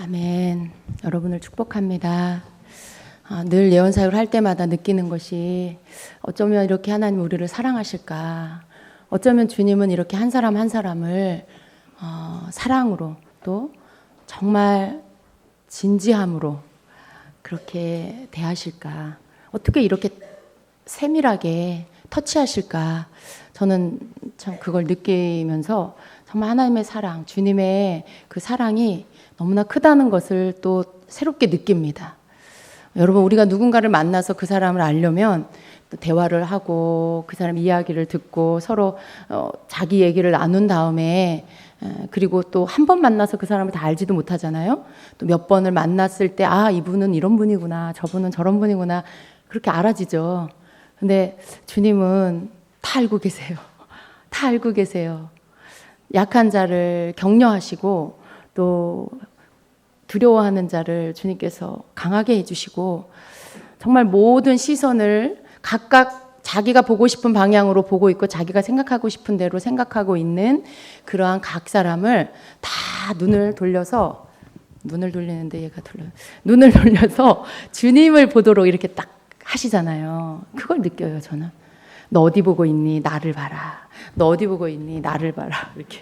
아멘. 여러분을 축복합니다. 늘 예언 사역을 할 때마다 느끼는 것이 어쩌면 이렇게 하나님 우리를 사랑하실까? 어쩌면 주님은 이렇게 한 사람 한 사람을 사랑으로 또 정말 진지함으로 그렇게 대하실까? 어떻게 이렇게 세밀하게 터치하실까? 저는 참 그걸 느끼면서 정말 하나님의 사랑, 주님의 그 사랑이 너무나 크다는 것을 또 새롭게 느낍니다. 여러분, 우리가 누군가를 만나서 그 사람을 알려면 또 대화를 하고 그 사람 이야기를 듣고 서로 자기 얘기를 나눈 다음에 그리고 또 한 번 만나서 그 사람을 다 알지도 못하잖아요. 또 몇 번을 만났을 때 이분은 이런 분이구나, 저분은 저런 분이구나, 그렇게 알아지죠. 근데 주님은 다 알고 계세요. 다 알고 계세요. 약한 자를 격려하시고 또 두려워하는 자를 주님께서 강하게 해주시고 정말 모든 시선을 각각 자기가 보고 싶은 방향으로 보고 있고 자기가 생각하고 싶은 대로 생각하고 있는 그러한 각 사람을 다 눈을 돌려서 주님을 보도록 이렇게 딱 하시잖아요. 그걸 느껴요, 저는. 너 어디 보고 있니? 나를 봐라. 너 어디 보고 있니? 나를 봐라. 이렇게.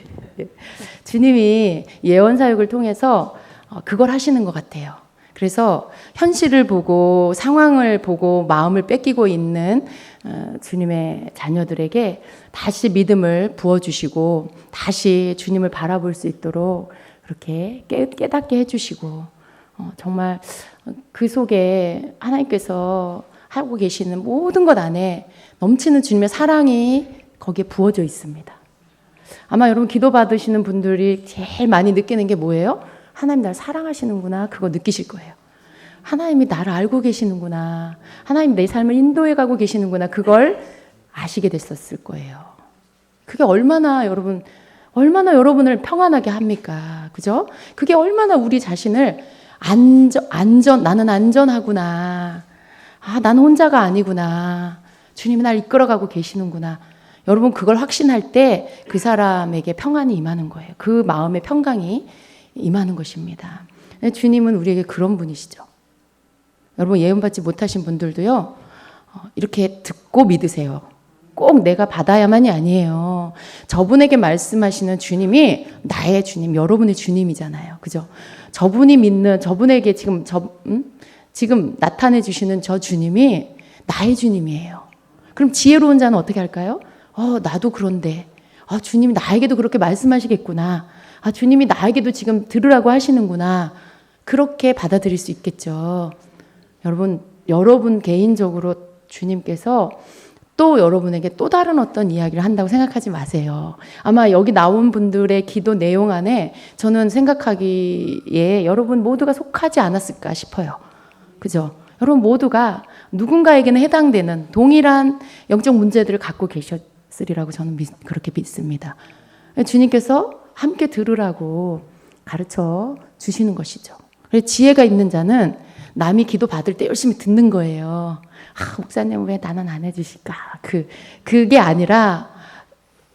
주님이 예언 사역을 통해서 그걸 하시는 것 같아요. 그래서 현실을 보고 상황을 보고 마음을 뺏기고 있는 주님의 자녀들에게 다시 믿음을 부어주시고 다시 주님을 바라볼 수 있도록 그렇게 깨닫게 해주시고 정말 그 속에 하나님께서 하고 계시는 모든 것 안에 넘치는 주님의 사랑이 거기에 부어져 있습니다. 아마 여러분 기도 받으시는 분들이 제일 많이 느끼는 게 뭐예요? 하나님 나를 사랑하시는구나. 그거 느끼실 거예요. 하나님이 나를 알고 계시는구나. 하나님 내 삶을 인도해 가고 계시는구나. 그걸 아시게 됐었을 거예요. 그게 얼마나 여러분을 평안하게 합니까? 그죠? 그게 얼마나 우리 자신을 나는 안전하구나. 나는 혼자가 아니구나. 주님이 날 이끌어가고 계시는구나. 여러분 그걸 확신할 때 그 사람에게 평안이 임하는 거예요. 그 마음의 평강이 임하는 것입니다. 주님은 우리에게 그런 분이시죠. 여러분 예언받지 못하신 분들도요. 이렇게 듣고 믿으세요. 꼭 내가 받아야만이 아니에요. 저분에게 말씀하시는 주님이 나의 주님, 여러분의 주님이잖아요. 그죠? 저분이 믿는 저분에게 지금 나타내 주시는 저 주님이 나의 주님이에요. 그럼 지혜로운 자는 어떻게 할까요? 나도 그런데 주님이 나에게도 그렇게 말씀하시겠구나. 주님이 나에게도 지금 들으라고 하시는구나. 그렇게 받아들일 수 있겠죠. 여러분 개인적으로 주님께서 또 여러분에게 또 다른 어떤 이야기를 한다고 생각하지 마세요. 아마 여기 나온 분들의 기도 내용 안에 저는 생각하기에 여러분 모두가 속하지 않았을까 싶어요. 그죠? 여러분 모두가 누군가에게는 해당되는 동일한 영적 문제들을 갖고 계셨으리라고 저는 그렇게 믿습니다. 주님께서 함께 들으라고 가르쳐 주시는 것이죠. 그래서 지혜가 있는 자는 남이 기도 받을 때 열심히 듣는 거예요. 목사님 왜 나는 안 해주실까? 그게 아니라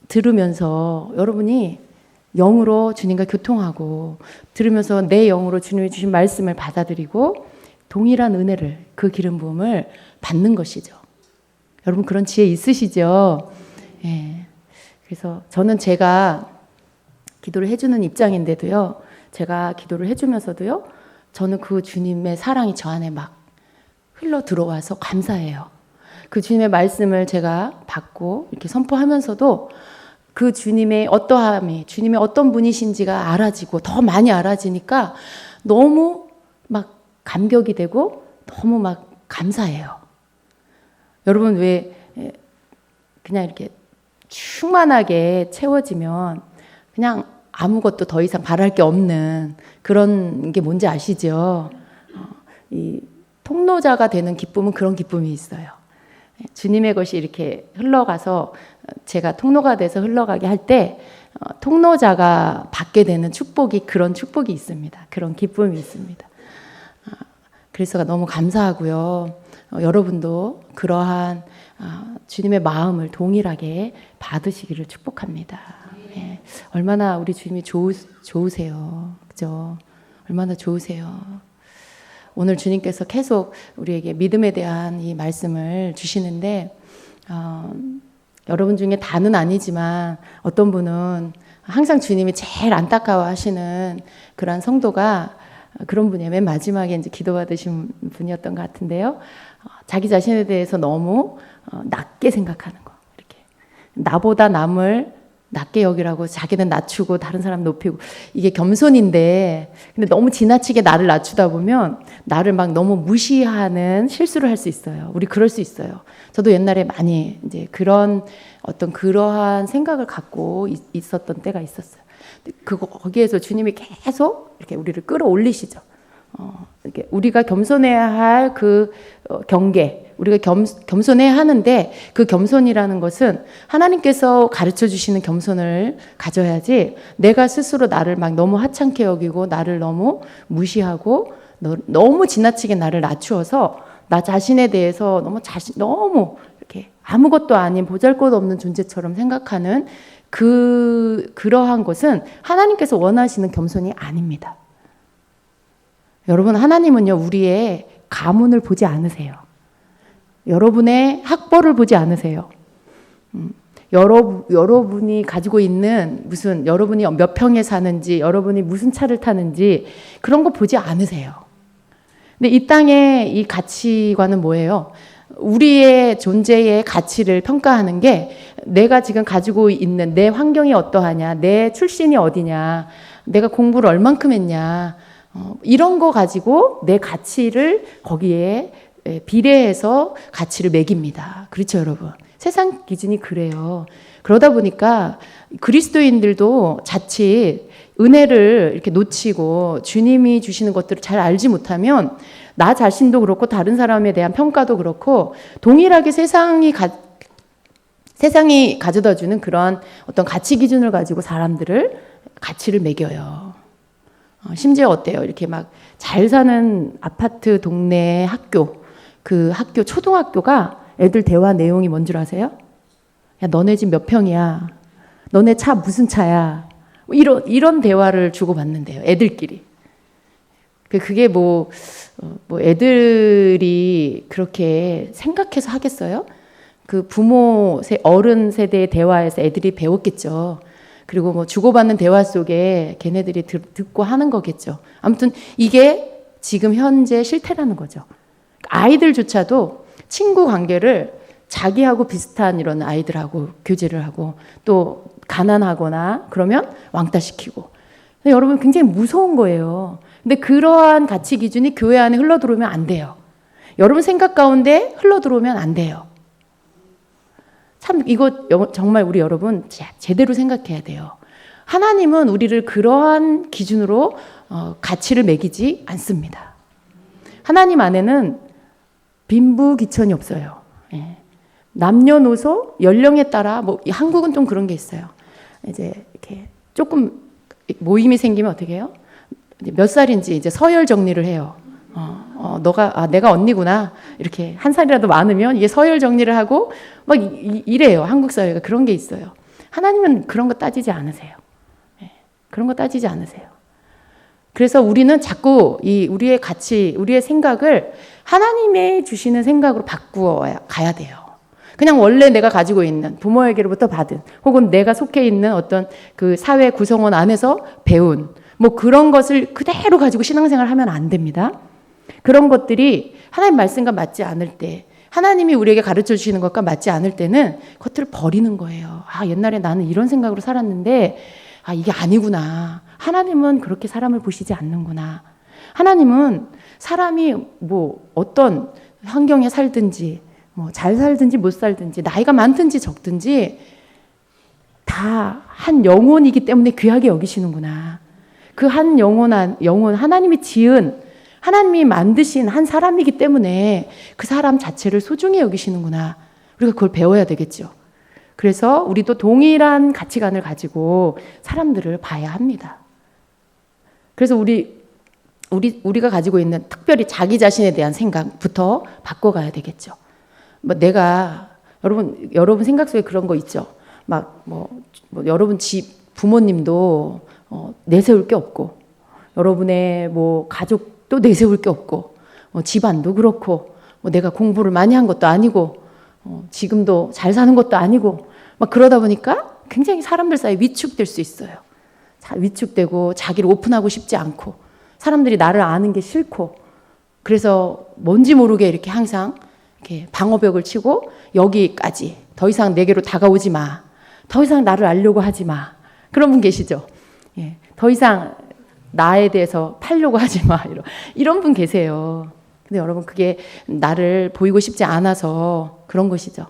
들으면서 여러분이 영으로 주님과 교통하고 들으면서 내 영으로 주님이 주신 말씀을 받아들이고 동일한 은혜를 그 기름 부음을 받는 것이죠. 여러분 그런 지혜 있으시죠? 예. 그래서 저는 제가 기도를 해주는 입장인데도요. 제가 기도를 해주면서도요. 저는 그 주님의 사랑이 저 안에 막 흘러 들어와서 감사해요. 그 주님의 말씀을 제가 받고 이렇게 선포하면서도 그 주님의 어떠함이 주님의 어떤 분이신지가 알아지고 더 많이 알아지니까 너무 막 감격이 되고 너무 막 감사해요. 여러분 왜 그냥 이렇게 충만하게 채워지면 그냥 아무것도 더 이상 바랄 게 없는 그런 게 뭔지 아시죠? 이 통로자가 되는 기쁨은 그런 기쁨이 있어요. 주님의 것이 이렇게 흘러가서 제가 통로가 돼서 흘러가게 할 때 통로자가 받게 되는 그런 축복이 있습니다. 그런 기쁨이 있습니다. 그래서 너무 감사하고요. 여러분도 그러한 주님의 마음을 동일하게 받으시기를 축복합니다. 예, 얼마나 우리 주님이 좋으세요. 그죠? 얼마나 좋으세요. 오늘 주님께서 계속 우리에게 믿음에 대한 이 말씀을 주시는데 여러분 중에 다는 아니지만 어떤 분은 항상 주님이 제일 안타까워하시는 그런 성도가 그런 분이에요. 맨 마지막에 이제 기도받으신 분이었던 것 같은데요. 자기 자신에 대해서 너무 낮게 생각하는 거. 이렇게 나보다 남을 낮게 여기라고 자기는 낮추고 다른 사람 높이고 이게 겸손인데 근데 너무 지나치게 나를 낮추다 보면 나를 막 너무 무시하는 실수를 할 수 있어요. 우리 그럴 수 있어요. 저도 옛날에 많이 이제 그러한 생각을 갖고 있었던 때가 있었어요. 거기에서 주님이 계속 이렇게 우리를 끌어올리시죠. 이렇게 우리가 겸손해야 할 그 경계, 우리가 겸손해야 하는데 그 겸손이라는 것은 하나님께서 가르쳐 주시는 겸손을 가져야지 내가 스스로 나를 막 너무 하찮게 여기고 나를 너무 무시하고 너무 지나치게 나를 낮추어서 나 자신에 대해서 너무 이렇게 아무것도 아닌 보잘것없는 존재처럼 생각하는 그러한 것은 하나님께서 원하시는 겸손이 아닙니다. 여러분, 하나님은요, 우리의 가문을 보지 않으세요. 여러분의 학벌을 보지 않으세요. 여러분이 가지고 있는 여러분이 몇 평에 사는지, 여러분이 무슨 차를 타는지 그런 거 보지 않으세요. 근데 이 땅의 이 가치관은 뭐예요? 우리의 존재의 가치를 평가하는 게 내가 지금 가지고 있는 내 환경이 어떠하냐, 내 출신이 어디냐, 내가 공부를 얼만큼 했냐, 이런 거 가지고 내 가치를 거기에 비례해서 가치를 매깁니다. 그렇죠, 여러분? 세상 기준이 그래요. 그러다 보니까 그리스도인들도 자칫 은혜를 이렇게 놓치고 주님이 주시는 것들을 잘 알지 못하면 나 자신도 그렇고 다른 사람에 대한 평가도 그렇고 동일하게 세상이 가져다 주는 그런 어떤 가치 기준을 가지고 사람들을 가치를 매겨요. 심지어 어때요? 이렇게 막 잘 사는 아파트 동네 학교, 그 학교 초등학교가 애들 대화 내용이 뭔 줄 아세요? 야, 너네 집 몇 평이야? 너네 차 무슨 차야? 이런 대화를 주고받는데요. 애들끼리. 그게 애들이 그렇게 생각해서 하겠어요? 그 어른 세대의 대화에서 애들이 배웠겠죠. 그리고 주고받는 대화 속에 걔네들이 듣고 하는 거겠죠. 아무튼 이게 지금 현재 실태라는 거죠. 아이들조차도 친구 관계를 자기하고 비슷한 이런 아이들하고 교제를 하고 또 가난하거나 그러면 왕따시키고. 여러분 굉장히 무서운 거예요. 근데 그러한 가치 기준이 교회 안에 흘러들어오면 안 돼요. 여러분 생각 가운데 흘러들어오면 안 돼요. 참 이거 정말 우리 여러분 제대로 생각해야 돼요. 하나님은 우리를 그러한 기준으로 가치를 매기지 않습니다. 하나님 안에는 빈부귀천이 없어요. 예. 남녀노소 연령에 따라 한국은 좀 그런 게 있어요. 이제 이렇게 조금 모임이 생기면 어떻게 해요? 몇 살인지 이제 서열 정리를 해요. 내가 언니구나. 이렇게 한 살이라도 많으면 이게 서열 정리를 하고 막 이래요. 한국 사회가 그런 게 있어요. 하나님은 그런 거 따지지 않으세요. 네, 그런 거 따지지 않으세요. 그래서 우리는 자꾸 우리의 가치, 우리의 생각을 하나님의 주시는 생각으로 바꾸어 가야 돼요. 그냥 원래 내가 가지고 있는 부모에게로부터 받은 혹은 내가 속해 있는 어떤 그 사회 구성원 안에서 배운 그런 것을 그대로 가지고 신앙생활을 하면 안 됩니다. 그런 것들이 하나님 말씀과 맞지 않을 때, 하나님이 우리에게 가르쳐 주시는 것과 맞지 않을 때는 그것들을 버리는 거예요. 옛날에 나는 이런 생각으로 살았는데 이게 아니구나. 하나님은 그렇게 사람을 보시지 않는구나. 하나님은 사람이 어떤 환경에 살든지 잘 살든지 못 살든지 나이가 많든지 적든지 다 한 영혼이기 때문에 귀하게 여기시는구나. 그 한 영혼 하나님이 지은 하나님이 만드신 한 사람이기 때문에 그 사람 자체를 소중히 여기시는구나. 우리가 그걸 배워야 되겠죠. 그래서 우리도 동일한 가치관을 가지고 사람들을 봐야 합니다. 그래서 우리가 가지고 있는 특별히 자기 자신에 대한 생각부터 바꿔가야 되겠죠. 여러분 생각 속에 그런 거 있죠. 여러분 집 부모님도 내세울 게 없고 여러분의 뭐 가족도 내세울 게 없고, 집안도 그렇고, 내가 공부를 많이 한 것도 아니고, 지금도 잘 사는 것도 아니고, 막 그러다 보니까 굉장히 사람들 사이에 위축될 수 있어요. 위축되고 자기를 오픈하고 싶지 않고, 사람들이 나를 아는 게 싫고, 그래서 뭔지 모르게 이렇게 항상 이렇게 방어벽을 치고, 여기까지 더 이상 내게로 다가오지 마, 더 이상 나를 알려고 하지 마, 그런 분 계시죠? 예, 더 이상 나에 대해서 팔려고 하지 마, 이런 분 계세요. 근데 여러분, 그게 나를 보이고 싶지 않아서 그런 것이죠.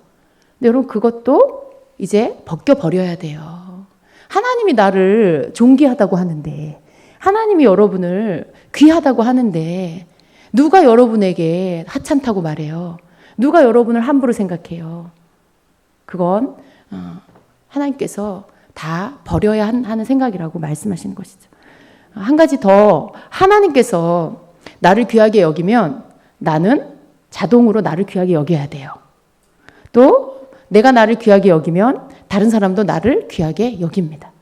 근데 여러분, 그것도 이제 벗겨버려야 돼요. 하나님이 나를 존귀하다고 하는데, 하나님이 여러분을 귀하다고 하는데, 누가 여러분에게 하찮다고 말해요? 누가 여러분을 함부로 생각해요? 그건 하나님께서 다 버려야 하는 생각이라고 말씀하시는 것이죠. 한 가지 더, 하나님께서 나를 귀하게 여기면 나는 자동으로 나를 귀하게 여겨야 돼요. 또 내가 나를 귀하게 여기면 다른 사람도 나를 귀하게 여깁니다.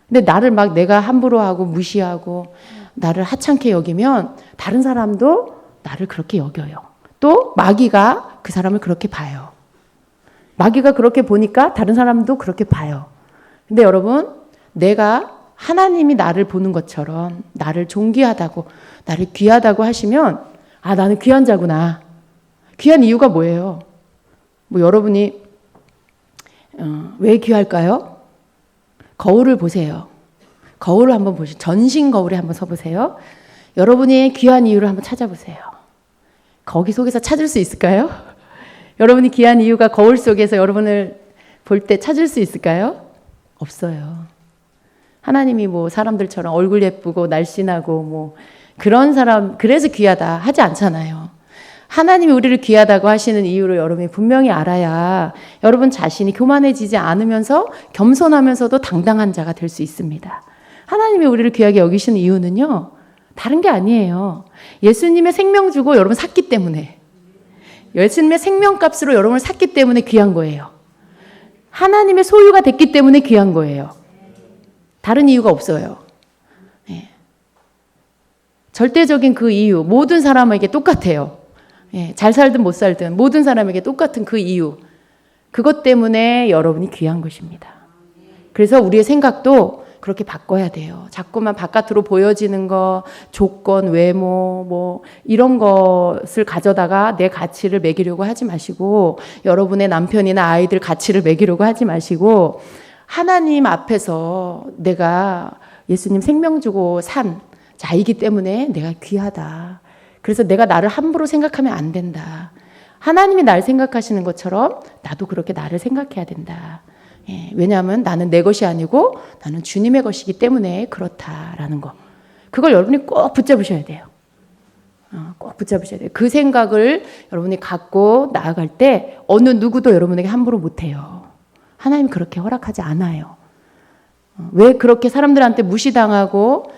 근데 나를 막 내가 함부로 하고 무시하고 나를 하찮게 여기면 다른 사람도 나를 그렇게 여겨요. 또 마귀가 그 사람을 그렇게 봐요. 마귀가 그렇게 보니까 다른 사람도 그렇게 봐요. 근데 여러분, 내가 하나님이 나를 보는 것처럼 나를 존귀하다고, 나를 귀하다고 하시면, 아, 나는 귀한 자구나. 귀한 이유가 뭐예요? 뭐 여러분이 왜 귀할까요? 거울을 보세요. 거울을 한번 보시죠. 전신 거울에 한번 서보세요. 여러분이 귀한 이유를 한번 찾아보세요. 거기 속에서 찾을 수 있을까요? 여러분이 귀한 이유가 거울 속에서 여러분을 볼 때 찾을 수 있을까요? 없어요. 하나님이 뭐 사람들처럼 얼굴 예쁘고 날씬하고 뭐 그런 사람, 그래서 귀하다 하지 않잖아요. 하나님이 우리를 귀하다고 하시는 이유를 여러분이 분명히 알아야 여러분 자신이 교만해지지 않으면서 겸손하면서도 당당한 자가 될 수 있습니다. 하나님이 우리를 귀하게 여기시는 이유는요, 다른 게 아니에요. 예수님의 생명 주고 여러분 샀기 때문에, 예수님의 생명값으로 여러분을 샀기 때문에 귀한 거예요. 하나님의 소유가 됐기 때문에 귀한 거예요. 다른 이유가 없어요. 예. 절대적인 그 이유, 모든 사람에게 똑같아요. 예. 잘 살든 못 살든 모든 사람에게 똑같은 그 이유, 그것 때문에 여러분이 귀한 것입니다. 그래서 우리의 생각도 그렇게 바꿔야 돼요. 자꾸만 바깥으로 보여지는 거, 조건, 외모, 뭐 이런 것을 가져다가 내 가치를 매기려고 하지 마시고, 여러분의 남편이나 아이들 가치를 매기려고 하지 마시고, 하나님 앞에서 내가 예수님 생명 주고 산 자이기 때문에 내가 귀하다. 그래서 내가 나를 함부로 생각하면 안 된다. 하나님이 날 생각하시는 것처럼 나도 그렇게 나를 생각해야 된다. 예, 왜냐하면 나는 내 것이 아니고 나는 주님의 것이기 때문에 그렇다라는 거. 그걸 여러분이 꼭 붙잡으셔야 돼요. 꼭 붙잡으셔야 돼요. 그 생각을 여러분이 갖고 나아갈 때 어느 누구도 여러분에게 함부로 못해요. 하나님이 그렇게 허락하지 않아요. 왜 그렇게 사람들한테 무시당하고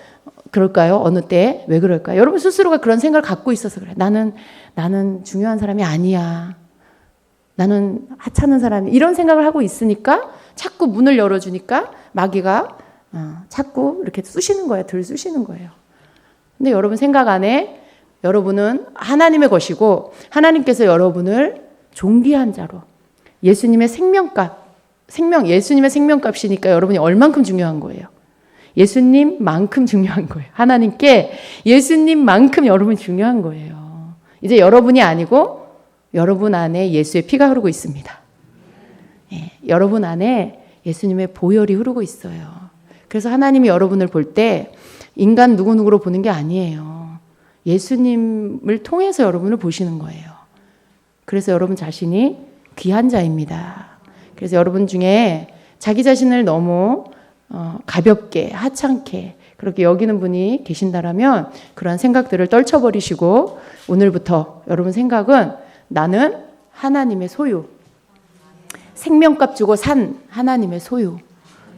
그럴까요? 어느 때? 왜 그럴까요? 여러분 스스로가 그런 생각을 갖고 있어서 그래요. 나는 중요한 사람이 아니야. 나는 하찮은 사람이, 이런 생각을 하고 있으니까 자꾸 문을 열어주니까 마귀가 자꾸 이렇게 쑤시는 거예요. 들쑤시는 거예요. 근데 여러분 생각 안에 여러분은 하나님의 것이고 하나님께서 여러분을 존귀한 자로, 예수님의 예수님의 생명값이니까 여러분이 얼만큼 중요한 거예요. 예수님만큼 중요한 거예요. 하나님께 예수님만큼 여러분이 중요한 거예요. 이제 여러분이 아니고 여러분 안에 예수의 피가 흐르고 있습니다. 예, 여러분 안에 예수님의 보혈이 흐르고 있어요. 그래서 하나님이 여러분을 볼 때 인간 누구누구로 보는 게 아니에요. 예수님을 통해서 여러분을 보시는 거예요. 그래서 여러분 자신이 귀한 자입니다. 그래서 여러분 중에 자기 자신을 너무 가볍게, 하찮게 그렇게 여기는 분이 계신다라면 그러한 생각들을 떨쳐버리시고, 오늘부터 여러분 생각은 나는 하나님의 소유, 생명값 주고 산 하나님의 소유,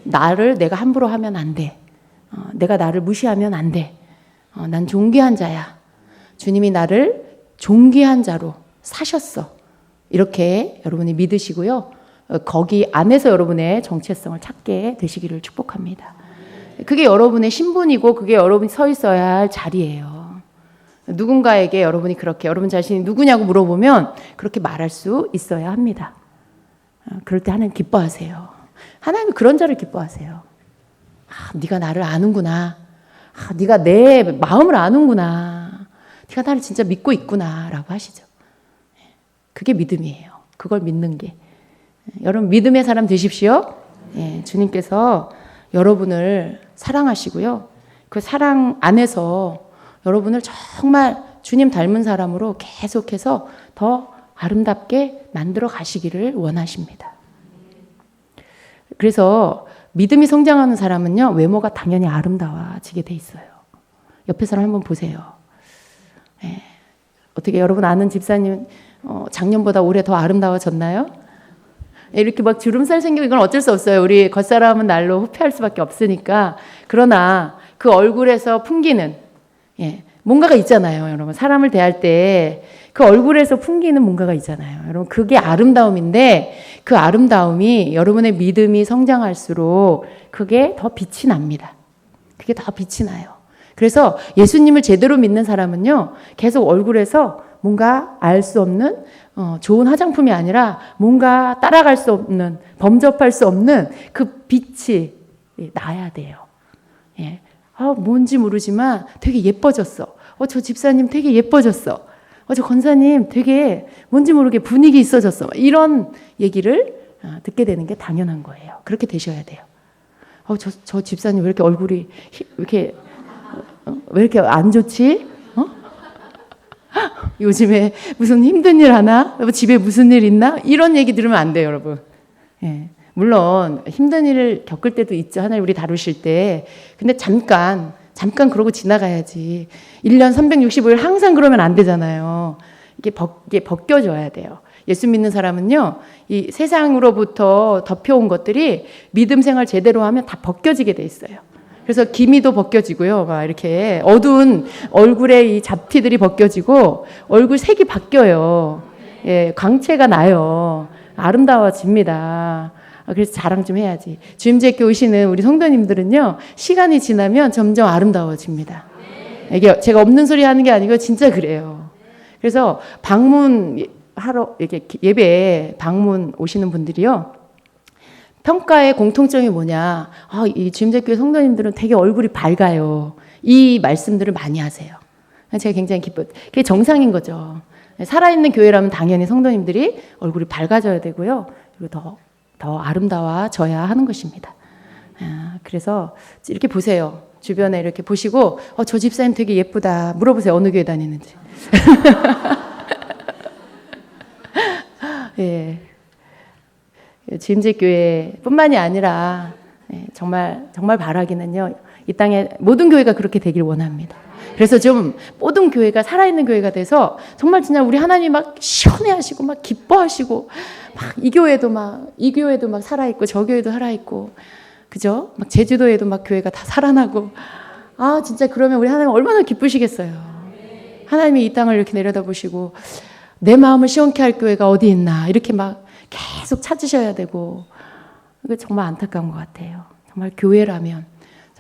나를 내가 함부로 하면 안 돼. 내가 나를 무시하면 안 돼. 난 존귀한 자야. 주님이 나를 존귀한 자로 사셨어. 이렇게 여러분이 믿으시고요. 거기 안에서 여러분의 정체성을 찾게 되시기를 축복합니다. 그게 여러분의 신분이고 그게 여러분이 서 있어야 할 자리예요. 누군가에게 여러분이 그렇게 여러분 자신이 누구냐고 물어보면 그렇게 말할 수 있어야 합니다. 그럴 때 하나님 기뻐하세요. 하나님은 그런 자를 기뻐하세요. 네가 나를 아는구나. 네가 내 마음을 아는구나. 네가 나를 진짜 믿고 있구나 라고 하시죠. 그게 믿음이에요. 그걸 믿는 게. 여러분 믿음의 사람 되십시오. 주님께서 여러분을 사랑하시고요. 그 사랑 안에서 여러분을 정말 주님 닮은 사람으로 계속해서 더 아름답게 만들어 가시기를 원하십니다. 그래서 믿음이 성장하는 사람은요, 외모가 당연히 아름다워지게 돼 있어요. 옆에 사람 한번 보세요. 어떻게 여러분 아는 집사님 작년보다 올해 더 아름다워졌나요? 이렇게 막 주름살 생기고 이건 어쩔 수 없어요. 우리 겉사람은 날로 후퇴할 수밖에 없으니까. 그러나 그 얼굴에서 풍기는 뭔가가 있잖아요. 여러분 사람을 대할 때 그 얼굴에서 풍기는 뭔가가 있잖아요. 여러분 그게 아름다움인데 그 아름다움이 여러분의 믿음이 성장할수록 그게 더 빛이 납니다. 그게 더 빛이 나요. 그래서 예수님을 제대로 믿는 사람은요, 계속 얼굴에서 뭔가 알 수 없는 좋은 화장품이 아니라 뭔가 따라갈 수 없는, 범접할 수 없는 그 빛이 나야 돼요. 뭔지 모르지만 되게 예뻐졌어. 저 집사님 되게 예뻐졌어. 저 권사님 되게 뭔지 모르게 분위기 있어졌어. 이런 얘기를 듣게 되는 게 당연한 거예요. 그렇게 되셔야 돼요. 저 집사님 왜 이렇게 얼굴이 왜 이렇게 안 좋지? 요즘에 무슨 힘든 일 하나? 집에 무슨 일 있나? 이런 얘기 들으면 안 돼요, 여러분. 물론 힘든 일을 겪을 때도 있죠. 하나님 우리 다루실 때. 근데 잠깐 그러고 지나가야지. 1년 365일 항상 그러면 안 되잖아요. 이게 벗겨져야 돼요. 예수 믿는 사람은요, 이 세상으로부터 덮여온 것들이 믿음 생활 제대로 하면 다 벗겨지게 돼 있어요. 그래서 기미도 벗겨지고요. 막 이렇게 어두운 얼굴에 이 잡티들이 벗겨지고 얼굴 색이 바뀌어요. 광채가 나요. 아름다워집니다. 그래서 자랑 좀 해야지. 주임제교 오시는 우리 성도님들은요, 시간이 지나면 점점 아름다워집니다. 이게 제가 없는 소리 하는 게 아니고 진짜 그래요. 그래서 방문하러 이렇게 예배에 방문 오시는 분들이요, 평가의 공통점이 뭐냐? 이 주임제교회 성도님들은 되게 얼굴이 밝아요. 이 말씀들을 많이 하세요. 제가 굉장히 기뻐요. 그게 정상인 거죠. 살아있는 교회라면 당연히 성도님들이 얼굴이 밝아져야 되고요. 그리고 더 아름다워져야 하는 것입니다. 그래서 이렇게 보세요. 주변에 이렇게 보시고 저 집사님 되게 예쁘다. 물어보세요. 어느 교회 다니는지. 주임제교회뿐만이 아니라 정말 바라기는요, 이 땅에 모든 교회가 그렇게 되길 원합니다. 그래서 좀 모든 교회가 살아있는 교회가 돼서 정말 진짜 우리 하나님 막 시원해하시고 막 기뻐하시고 막 이 교회도 막 살아있고 저 교회도 살아있고, 그죠? 막 제주도에도 막 교회가 다 살아나고, 진짜 그러면 우리 하나님 얼마나 기쁘시겠어요. 하나님이 이 땅을 이렇게 내려다보시고 내 마음을 시원케 할 교회가 어디 있나 이렇게 막 계속 찾으셔야 되고, 그게 정말 안타까운 것 같아요. 정말 교회라면,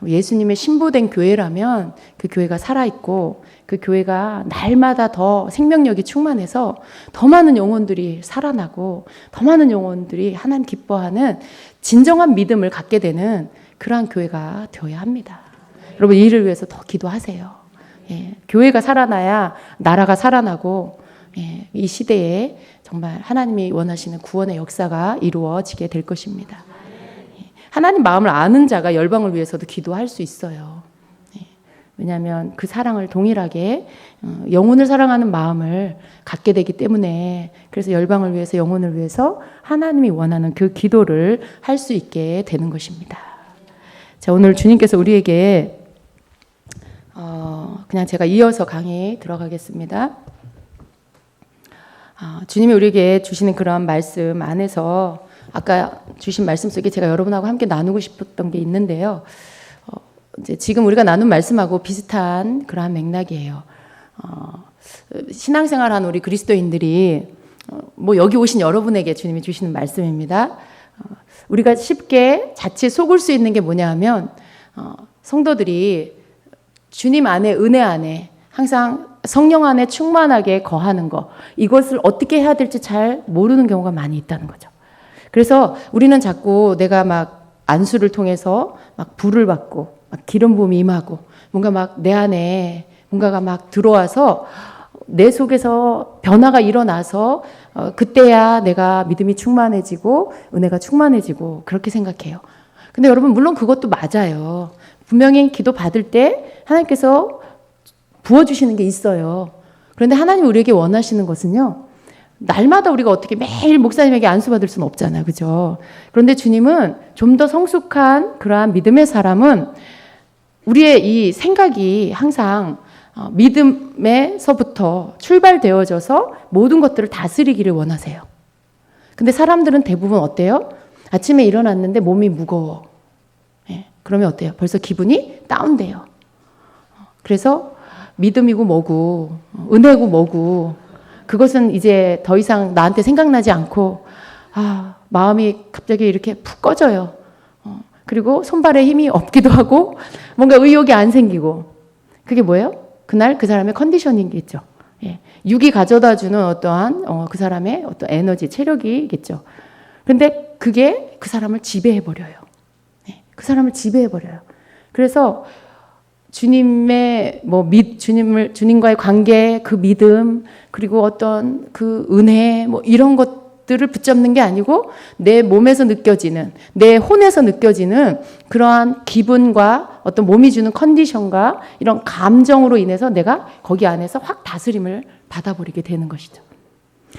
예수님의 신부된 교회라면 그 교회가 살아있고 그 교회가 날마다 더 생명력이 충만해서 더 많은 영혼들이 살아나고 더 많은 영혼들이 하나님 기뻐하는 진정한 믿음을 갖게 되는 그러한 교회가 되어야 합니다. 여러분, 이 일을 위해서 더 기도하세요. 교회가 살아나야 나라가 살아나고, 이 시대에 정말 하나님이 원하시는 구원의 역사가 이루어지게 될 것입니다. 하나님 마음을 아는 자가 열방을 위해서도 기도할 수 있어요. 왜냐하면 그 사랑을 동일하게 영혼을 사랑하는 마음을 갖게 되기 때문에, 그래서 열방을 위해서, 영혼을 위해서 하나님이 원하는 그 기도를 할 수 있게 되는 것입니다. 자, 오늘 주님께서 우리에게 그냥 제가 이어서 강의 들어가겠습니다. 주님이 우리에게 주시는 그런 말씀 안에서 아까 주신 말씀 속에 제가 여러분하고 함께 나누고 싶었던 게 있는데요. 이제 지금 우리가 나눈 말씀하고 비슷한 그러한 맥락이에요. 신앙생활한 우리 그리스도인들이 여기 오신 여러분에게 주님이 주시는 말씀입니다. 우리가 쉽게 자칫 속을 수 있는 게 뭐냐 하면, 성도들이 주님 안에, 은혜 안에 항상 성령 안에 충만하게 거하는 거, 이것을 어떻게 해야 될지 잘 모르는 경우가 많이 있다는 거죠. 그래서 우리는 자꾸 내가 막 안수를 통해서 막 불을 받고 막 기름 부음이 임하고 뭔가 막 내 안에 뭔가가 막 들어와서 내 속에서 변화가 일어나서 그때야 내가 믿음이 충만해지고 은혜가 충만해지고 그렇게 생각해요. 근데 여러분, 물론 그것도 맞아요. 분명히 기도 받을 때 하나님께서 부어주시는 게 있어요. 그런데 하나님 우리에게 원하시는 것은요, 날마다 우리가 어떻게 매일 목사님에게 안수받을 수는 없잖아요. 그죠? 그런데 주님은 좀 더 성숙한 그러한 믿음의 사람은 우리의 이 생각이 항상 믿음에서부터 출발되어져서 모든 것들을 다스리기를 원하세요. 근데 사람들은 대부분 어때요? 아침에 일어났는데 몸이 무거워. 예, 그러면 어때요? 벌써 기분이 다운돼요. 그래서 믿음이고 뭐고 은혜고 뭐고 그것은 이제 더 이상 나한테 생각나지 않고 마음이 갑자기 이렇게 푹 꺼져요. 그리고 손발에 힘이 없기도 하고 뭔가 의욕이 안 생기고, 그게 뭐예요? 그날 그 사람의 컨디션이겠죠. 예. 육이 가져다 주는 어떠한 그 사람의 어떤 에너지, 체력이겠죠. 그런데 그게 그 사람을 지배해버려요. 예. 그 사람을 지배해버려요. 그래서 주님의 주님과의 관계, 그 믿음, 그리고 어떤 그 은혜, 이런 것들을 붙잡는 게 아니고 내 몸에서 느껴지는, 내 혼에서 느껴지는 그러한 기분과 어떤 몸이 주는 컨디션과 이런 감정으로 인해서 내가 거기 안에서 확 다스림을 받아버리게 되는 것이죠.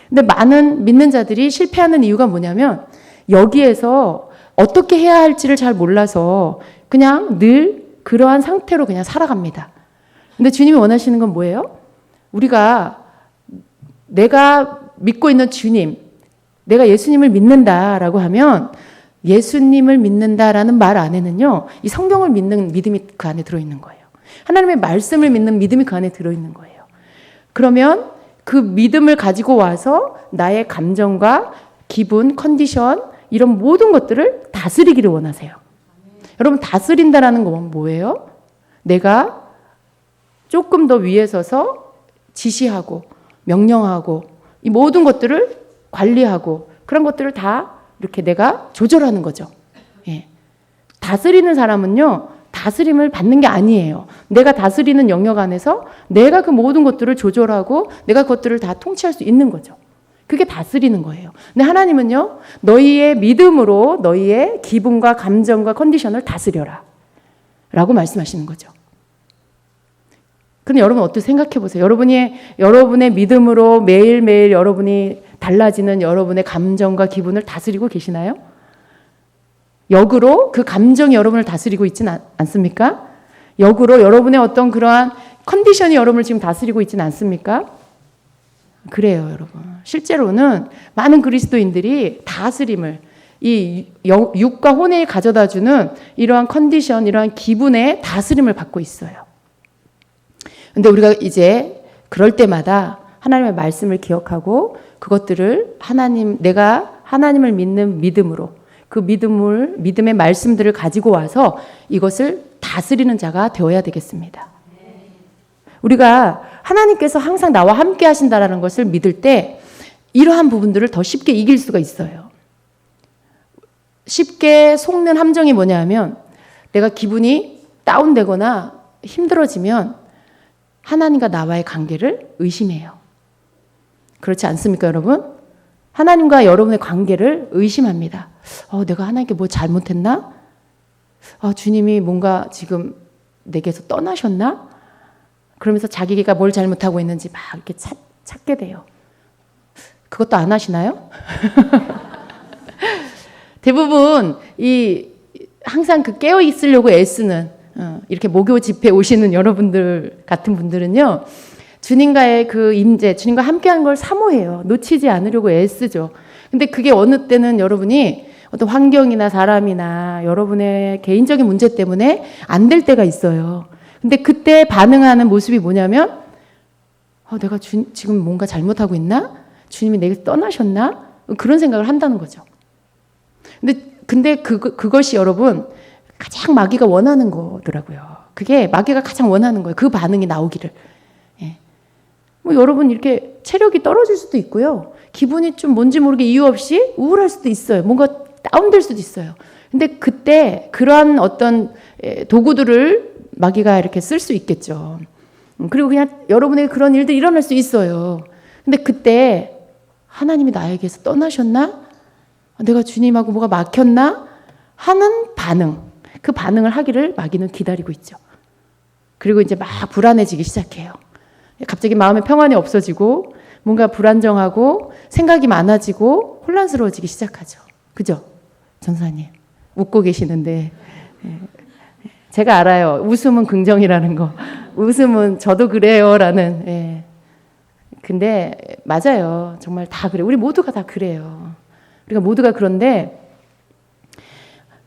근데 많은 믿는 자들이 실패하는 이유가 뭐냐면 여기에서 어떻게 해야 할지를 잘 몰라서 그냥 늘 그러한 상태로 그냥 살아갑니다. 근데 주님이 원하시는 건 뭐예요? 우리가 내가 믿고 있는 주님, 내가 예수님을 믿는다라고 하면 예수님을 믿는다라는 말 안에는요, 이 성경을 믿는 믿음이 그 안에 들어있는 거예요. 하나님의 말씀을 믿는 믿음이 그 안에 들어있는 거예요. 그러면 그 믿음을 가지고 와서 나의 감정과 기분, 컨디션, 이런 모든 것들을 다스리기를 원하세요. 여러분, 다스린다라는 건 뭐예요? 내가 조금 더 위에 서서 지시하고 명령하고 이 모든 것들을 관리하고 그런 것들을 다 이렇게 내가 조절하는 거죠. 예. 다스리는 사람은요, 다스림을 받는 게 아니에요. 내가 다스리는 영역 안에서 내가 그 모든 것들을 조절하고 내가 그것들을 다 통치할 수 있는 거죠. 그게 다스리는 거예요. 근데 하나님은요, 너희의 믿음으로 너희의 기분과 감정과 컨디션을 다스려라 라고 말씀하시는 거죠. 근데 여러분 어떻게 생각해 보세요? 여러분의 믿음으로 매일매일 여러분이 달라지는 여러분의 감정과 기분을 다스리고 계시나요? 역으로 그 감정이 여러분을 다스리고 있지는 않습니까? 역으로 여러분의 어떤 그러한 컨디션이 여러분을 지금 다스리고 있지는 않습니까? 그래요, 여러분. 실제로는 많은 그리스도인들이 다스림을, 이 육과 혼이 가져다주는 이러한 컨디션, 이러한 기분의 다스림을 받고 있어요. 근데 우리가 이제 그럴 때마다 하나님의 말씀을 기억하고 그것들을 내가 하나님을 믿는 믿음으로 그 믿음의 말씀들을 가지고 와서 이것을 다스리는 자가 되어야 되겠습니다. 우리가 하나님께서 항상 나와 함께 하신다라는 것을 믿을 때 이러한 부분들을 더 쉽게 이길 수가 있어요. 쉽게 속는 함정이 뭐냐면 내가 기분이 다운되거나 힘들어지면 하나님과 나와의 관계를 의심해요. 그렇지 않습니까, 여러분? 하나님과 여러분의 관계를 의심합니다. 내가 하나님께 뭐 잘못했나? 주님이 뭔가 지금 내게서 떠나셨나? 그러면서 자기가 뭘 잘못하고 있는지 막 이렇게 찾게 돼요. 그것도 안 하시나요? 대부분 항상 깨어 있으려고 애쓰는 이렇게 목요 집회 오시는 여러분들 같은 분들은요, 주님과의 그 임재, 주님과 함께하는 걸 사모해요. 놓치지 않으려고 애쓰죠. 근데 그게 어느 때는 여러분이 어떤 환경이나 사람이나 여러분의 개인적인 문제 때문에 안 될 때가 있어요. 근데 그때 반응하는 모습이 뭐냐면 내가 지금 뭔가 잘못하고 있나? 주님이 내게서 떠나셨나? 그런 생각을 한다는 거죠. 근데 그것이 여러분 가장 마귀가 원하는 거더라고요. 그게 마귀가 가장 원하는 거예요. 그 반응이 나오기를. 예. 뭐 여러분 이렇게 체력이 떨어질 수도 있고요. 기분이 좀 뭔지 모르게 이유 없이 우울할 수도 있어요. 뭔가 다운될 수도 있어요. 근데 그때 그러한 어떤 도구들을 마귀가 이렇게 쓸 수 있겠죠. 그리고 그냥 여러분에게 그런 일들이 일어날 수 있어요. 근데 그때 하나님이 나에게서 떠나셨나? 내가 주님하고 뭐가 막혔나? 하는 반응. 그 반응을 하기를 마귀는 기다리고 있죠. 그리고 이제 막 불안해지기 시작해요. 갑자기 마음의 평안이 없어지고 뭔가 불안정하고 생각이 많아지고 혼란스러워지기 시작하죠. 그죠? 전사님. 웃고 계시는데. 제가 알아요. 웃음은 긍정이라는 거. 웃음은 저도 그래요. 라는. 예. 근데 맞아요. 정말 다 그래요. 우리 모두가 다 그래요. 우리가 모두가 그런데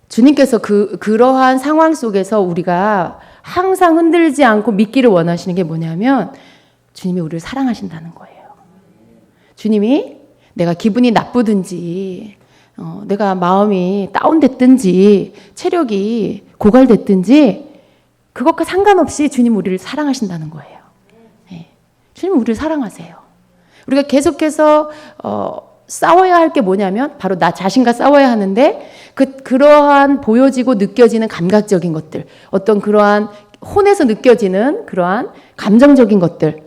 주님께서 그러한 상황 속에서 우리가 항상 흔들지 않고 믿기를 원하시는 게 뭐냐면 주님이 우리를 사랑하신다는 거예요. 주님이 내가 기분이 나쁘든지 내가 마음이 다운됐든지 체력이 고갈됐든지 그것과 상관없이 주님 우리를 사랑하신다는 거예요. 네. 주님 우리를 사랑하세요. 우리가 계속해서 싸워야 할 게 뭐냐면 바로 나 자신과 싸워야 하는데 그러한 보여지고 느껴지는 감각적인 것들, 어떤 그러한 혼에서 느껴지는 그러한 감정적인 것들,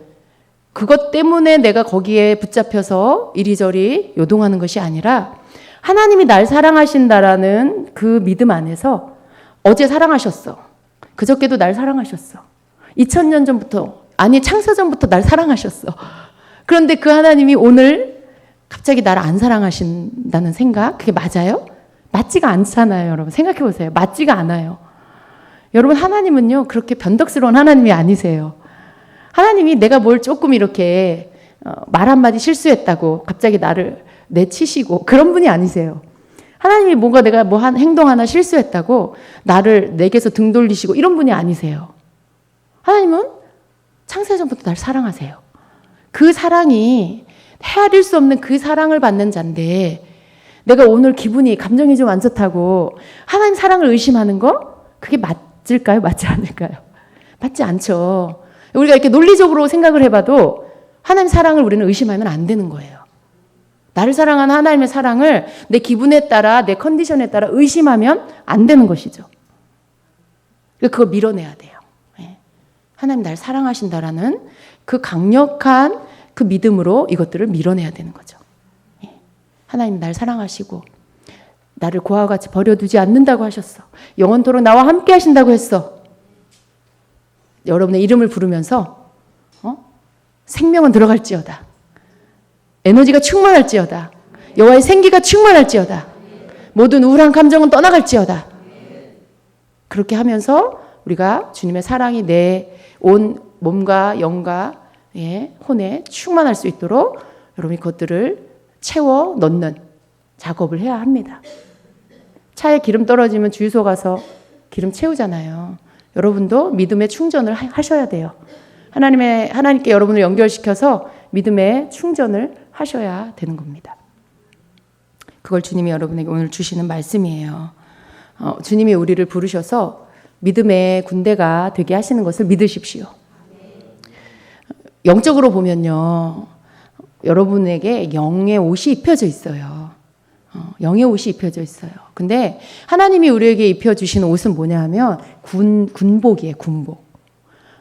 그것 때문에 내가 거기에 붙잡혀서 이리저리 요동하는 것이 아니라 하나님이 날 사랑하신다라는 그 믿음 안에서 어제 사랑하셨어. 그저께도 날 사랑하셨어. 2000년 전부터, 아니 창세전부터 날 사랑하셨어. 그런데 그 하나님이 오늘 갑자기 나를 안 사랑하신다는 생각, 그게 맞아요? 맞지가 않잖아요, 여러분. 생각해 보세요. 맞지가 않아요. 여러분, 하나님은요, 그렇게 변덕스러운 하나님이 아니세요. 하나님이 내가 뭘 조금 이렇게 말 한마디 실수했다고 갑자기 나를 내치시고 그런 분이 아니세요. 하나님이 뭔가 내가 뭐 한 행동 하나 실수했다고 나를 내게서 등 돌리시고 이런 분이 아니세요. 하나님은 창세전부터 날 사랑하세요. 그 사랑이 헤아릴 수 없는 그 사랑을 받는 자인데 내가 오늘 기분이 감정이 좀 안 좋다고 하나님 사랑을 의심하는 거 그게 맞을까요? 맞지 않을까요? 맞지 않죠. 우리가 이렇게 논리적으로 생각을 해봐도 하나님 사랑을 우리는 의심하면 안 되는 거예요. 나를 사랑하는 하나님의 사랑을 내 기분에 따라 내 컨디션에 따라 의심하면 안 되는 것이죠. 그걸 밀어내야 돼요. 하나님 날 사랑하신다라는 그 강력한 그 믿음으로 이것들을 밀어내야 되는 거죠. 하나님 날 사랑하시고 나를 고아와 같이 버려두지 않는다고 하셨어. 영원토록 나와 함께 하신다고 했어. 여러분의 이름을 부르면서 생명은 들어갈지어다. 에너지가 충만할지어다. 여호와의 생기가 충만할지어다. 모든 우울한 감정은 떠나갈지어다. 그렇게 하면서 우리가 주님의 사랑이 내 온 몸과 영과 혼에 충만할 수 있도록 여러분이 그것들을 채워 넣는 작업을 해야 합니다. 차에 기름 떨어지면 주유소 가서 기름 채우잖아요. 여러분도 믿음의 충전을 하셔야 돼요. 하나님께 여러분을 연결시켜서 믿음의 충전을 하셔야 되는 겁니다. 그걸 주님이 여러분에게 오늘 주시는 말씀이에요. 주님이 우리를 부르셔서 믿음의 군대가 되게 하시는 것을 믿으십시오. 영적으로 보면요. 여러분에게 영의 옷이 입혀져 있어요. 영의 옷이 입혀져 있어요. 근데 하나님이 우리에게 입혀주신 옷은 뭐냐 하면 군복이에요. 군복.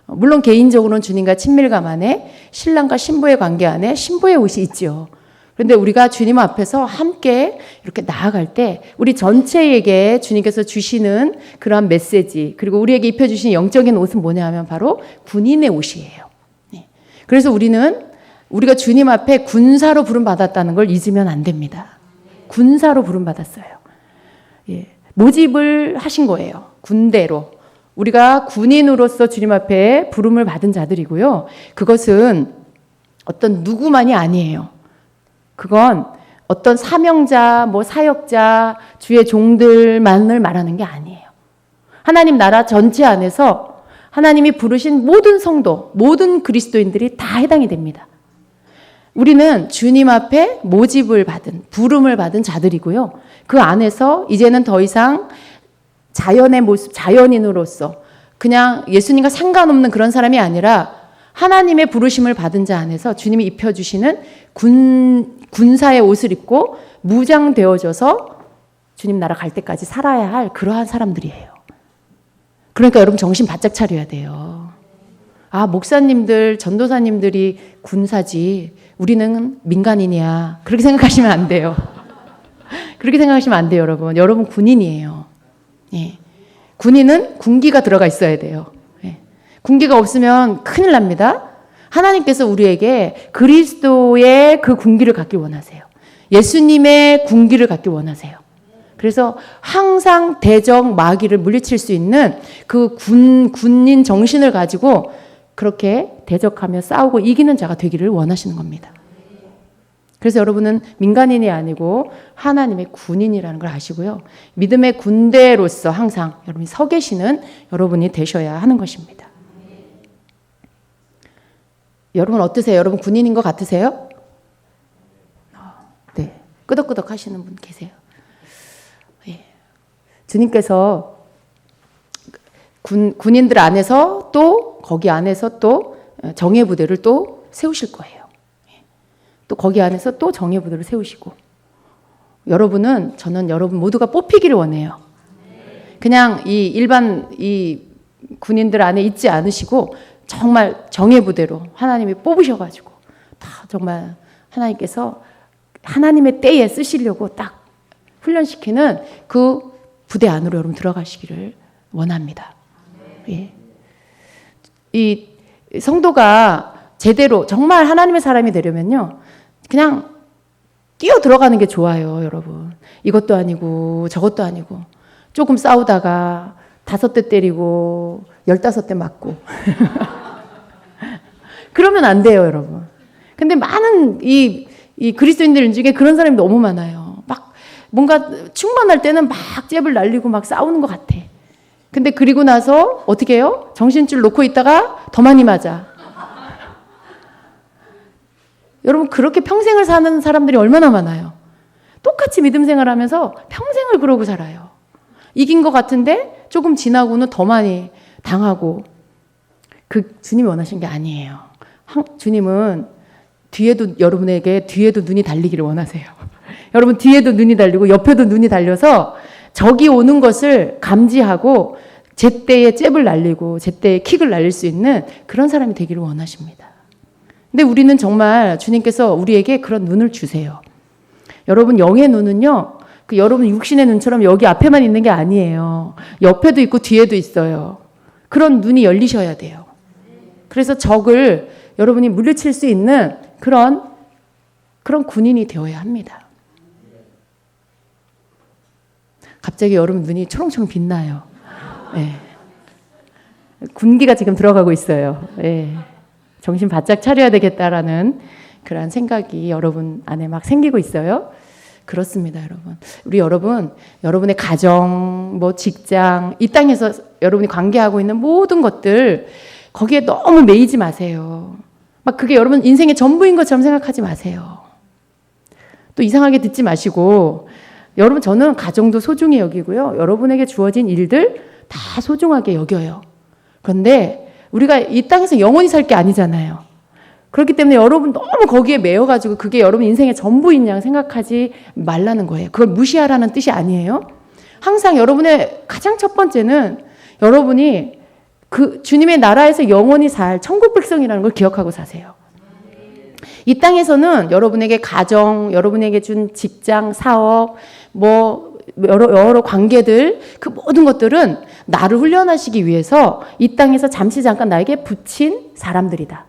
물론 개인적으로는 주님과 친밀감 안에 신랑과 신부의 관계 안에 신부의 옷이 있죠. 그런데 우리가 주님 앞에서 함께 이렇게 나아갈 때 우리 전체에게 주님께서 주시는 그러한 메시지 그리고 우리에게 입혀주신 영적인 옷은 뭐냐 하면 바로 군인의 옷이에요. 그래서 우리가 주님 앞에 군사로 부름받았다는 걸 잊으면 안 됩니다. 군사로 부름받았어요. 모집을 하신 거예요. 군대로. 우리가 군인으로서 주님 앞에 부름을 받은 자들이고요. 그것은 어떤 누구만이 아니에요. 그건 어떤 사명자, 사역자, 주의 종들만을 말하는 게 아니에요. 하나님 나라 전체 안에서 하나님이 부르신 모든 성도, 모든 그리스도인들이 다 해당이 됩니다. 우리는 주님 앞에 모집을 받은, 부름을 받은 자들이고요. 그 안에서 이제는 더 이상 자연의 모습, 자연인으로서 그냥 예수님과 상관없는 그런 사람이 아니라 하나님의 부르심을 받은 자 안에서 주님이 입혀주시는 군사의 옷을 입고 무장되어져서 주님 나라 갈 때까지 살아야 할 그러한 사람들이에요. 그러니까 여러분 정신 바짝 차려야 돼요. 아, 목사님들, 전도사님들이 군사지 우리는 민간인이야. 그렇게 생각하시면 안 돼요. 그렇게 생각하시면 안 돼요, 여러분. 여러분 군인이에요. 예. 군인은 군기가 들어가 있어야 돼요. 예. 군기가 없으면 큰일 납니다. 하나님께서 우리에게 그리스도의 그 군기를 갖길 원하세요. 예수님의 군기를 갖길 원하세요. 그래서 항상 대적 마귀를 물리칠 수 있는 그 군인 정신을 가지고 그렇게 대적하며 싸우고 이기는 자가 되기를 원하시는 겁니다. 그래서 여러분은 민간인이 아니고 하나님의 군인이라는 걸 아시고요. 믿음의 군대로서 항상 여러분이 서 계시는 여러분이 되셔야 하는 것입니다. 여러분 어떠세요? 여러분 군인인 것 같으세요? 네. 끄덕끄덕 하시는 분 계세요? 예. 주님께서 군인들 안에서 또 거기 안에서 또 정예 부대를 또 세우실 거예요. 또 거기 안에서 또 정예 부대를 세우시고 저는 여러분 모두가 뽑히기를 원해요. 그냥 이 일반 이 군인들 안에 있지 않으시고 정말 정예 부대로 하나님이 뽑으셔가지고 다 정말 하나님께서 하나님의 때에 쓰시려고 딱 훈련시키는 그 부대 안으로 여러분 들어가시기를 원합니다. 예. 이 성도가 제대로 정말 하나님의 사람이 되려면요. 그냥 뛰어 들어가는 게 좋아요, 여러분. 이것도 아니고 저것도 아니고 조금 싸우다가 5대 때리고 15대 맞고 그러면 안 돼요, 여러분. 근데 많은 이 그리스도인들 중에 그런 사람이 너무 많아요. 막 뭔가 충만할 때는 막 잽을 날리고 막 싸우는 것 같아. 근데 그리고 나서 어떻게 해요? 정신줄 놓고 있다가 더 많이 맞아. 여러분 그렇게 평생을 사는 사람들이 얼마나 많아요. 똑같이 믿음 생활하면서 평생을 그러고 살아요. 이긴 것 같은데 조금 지나고는 더 많이 당하고 그 주님이 원하시는 게 아니에요. 주님은 여러분에게 뒤에도 눈이 달리기를 원하세요. 여러분 뒤에도 눈이 달리고 옆에도 눈이 달려서 적이 오는 것을 감지하고 제때에 잽을 날리고 제때에 킥을 날릴 수 있는 그런 사람이 되기를 원하십니다. 근데 우리는 정말 주님께서 우리에게 그런 눈을 주세요. 여러분 영의 눈은요. 그 여러분 육신의 눈처럼 여기 앞에만 있는 게 아니에요. 옆에도 있고 뒤에도 있어요. 그런 눈이 열리셔야 돼요. 그래서 적을 여러분이 물리칠 수 있는 그런 군인이 되어야 합니다. 갑자기 여러분 눈이 초롱초롱 빛나요. 네. 군기가 지금 들어가고 있어요. 네. 정신 바짝 차려야 되겠다라는 그런 생각이 여러분 안에 막 생기고 있어요. 그렇습니다, 여러분. 여러분의 가정, 직장, 이 땅에서 여러분이 관계하고 있는 모든 것들 거기에 너무 매이지 마세요. 막 그게 여러분 인생의 전부인 것처럼 생각하지 마세요. 또 이상하게 듣지 마시고 여러분 저는 가정도 소중히 여기고요. 여러분에게 주어진 일들 다 소중하게 여겨요. 그런데 우리가 이 땅에서 영원히 살 게 아니잖아요. 그렇기 때문에 여러분 너무 거기에 매여가지고 그게 여러분 인생의 전부인 양 생각하지 말라는 거예요. 그걸 무시하라는 뜻이 아니에요. 항상 여러분의 가장 첫 번째는 여러분이 그 주님의 나라에서 영원히 살 천국 백성이라는 걸 기억하고 사세요. 이 땅에서는 여러분에게 가정, 여러분에게 준 직장, 사업, 여러 관계들, 그 모든 것들은 나를 훈련하시기 위해서 이 땅에서 잠시 잠깐 나에게 붙인 사람들이다.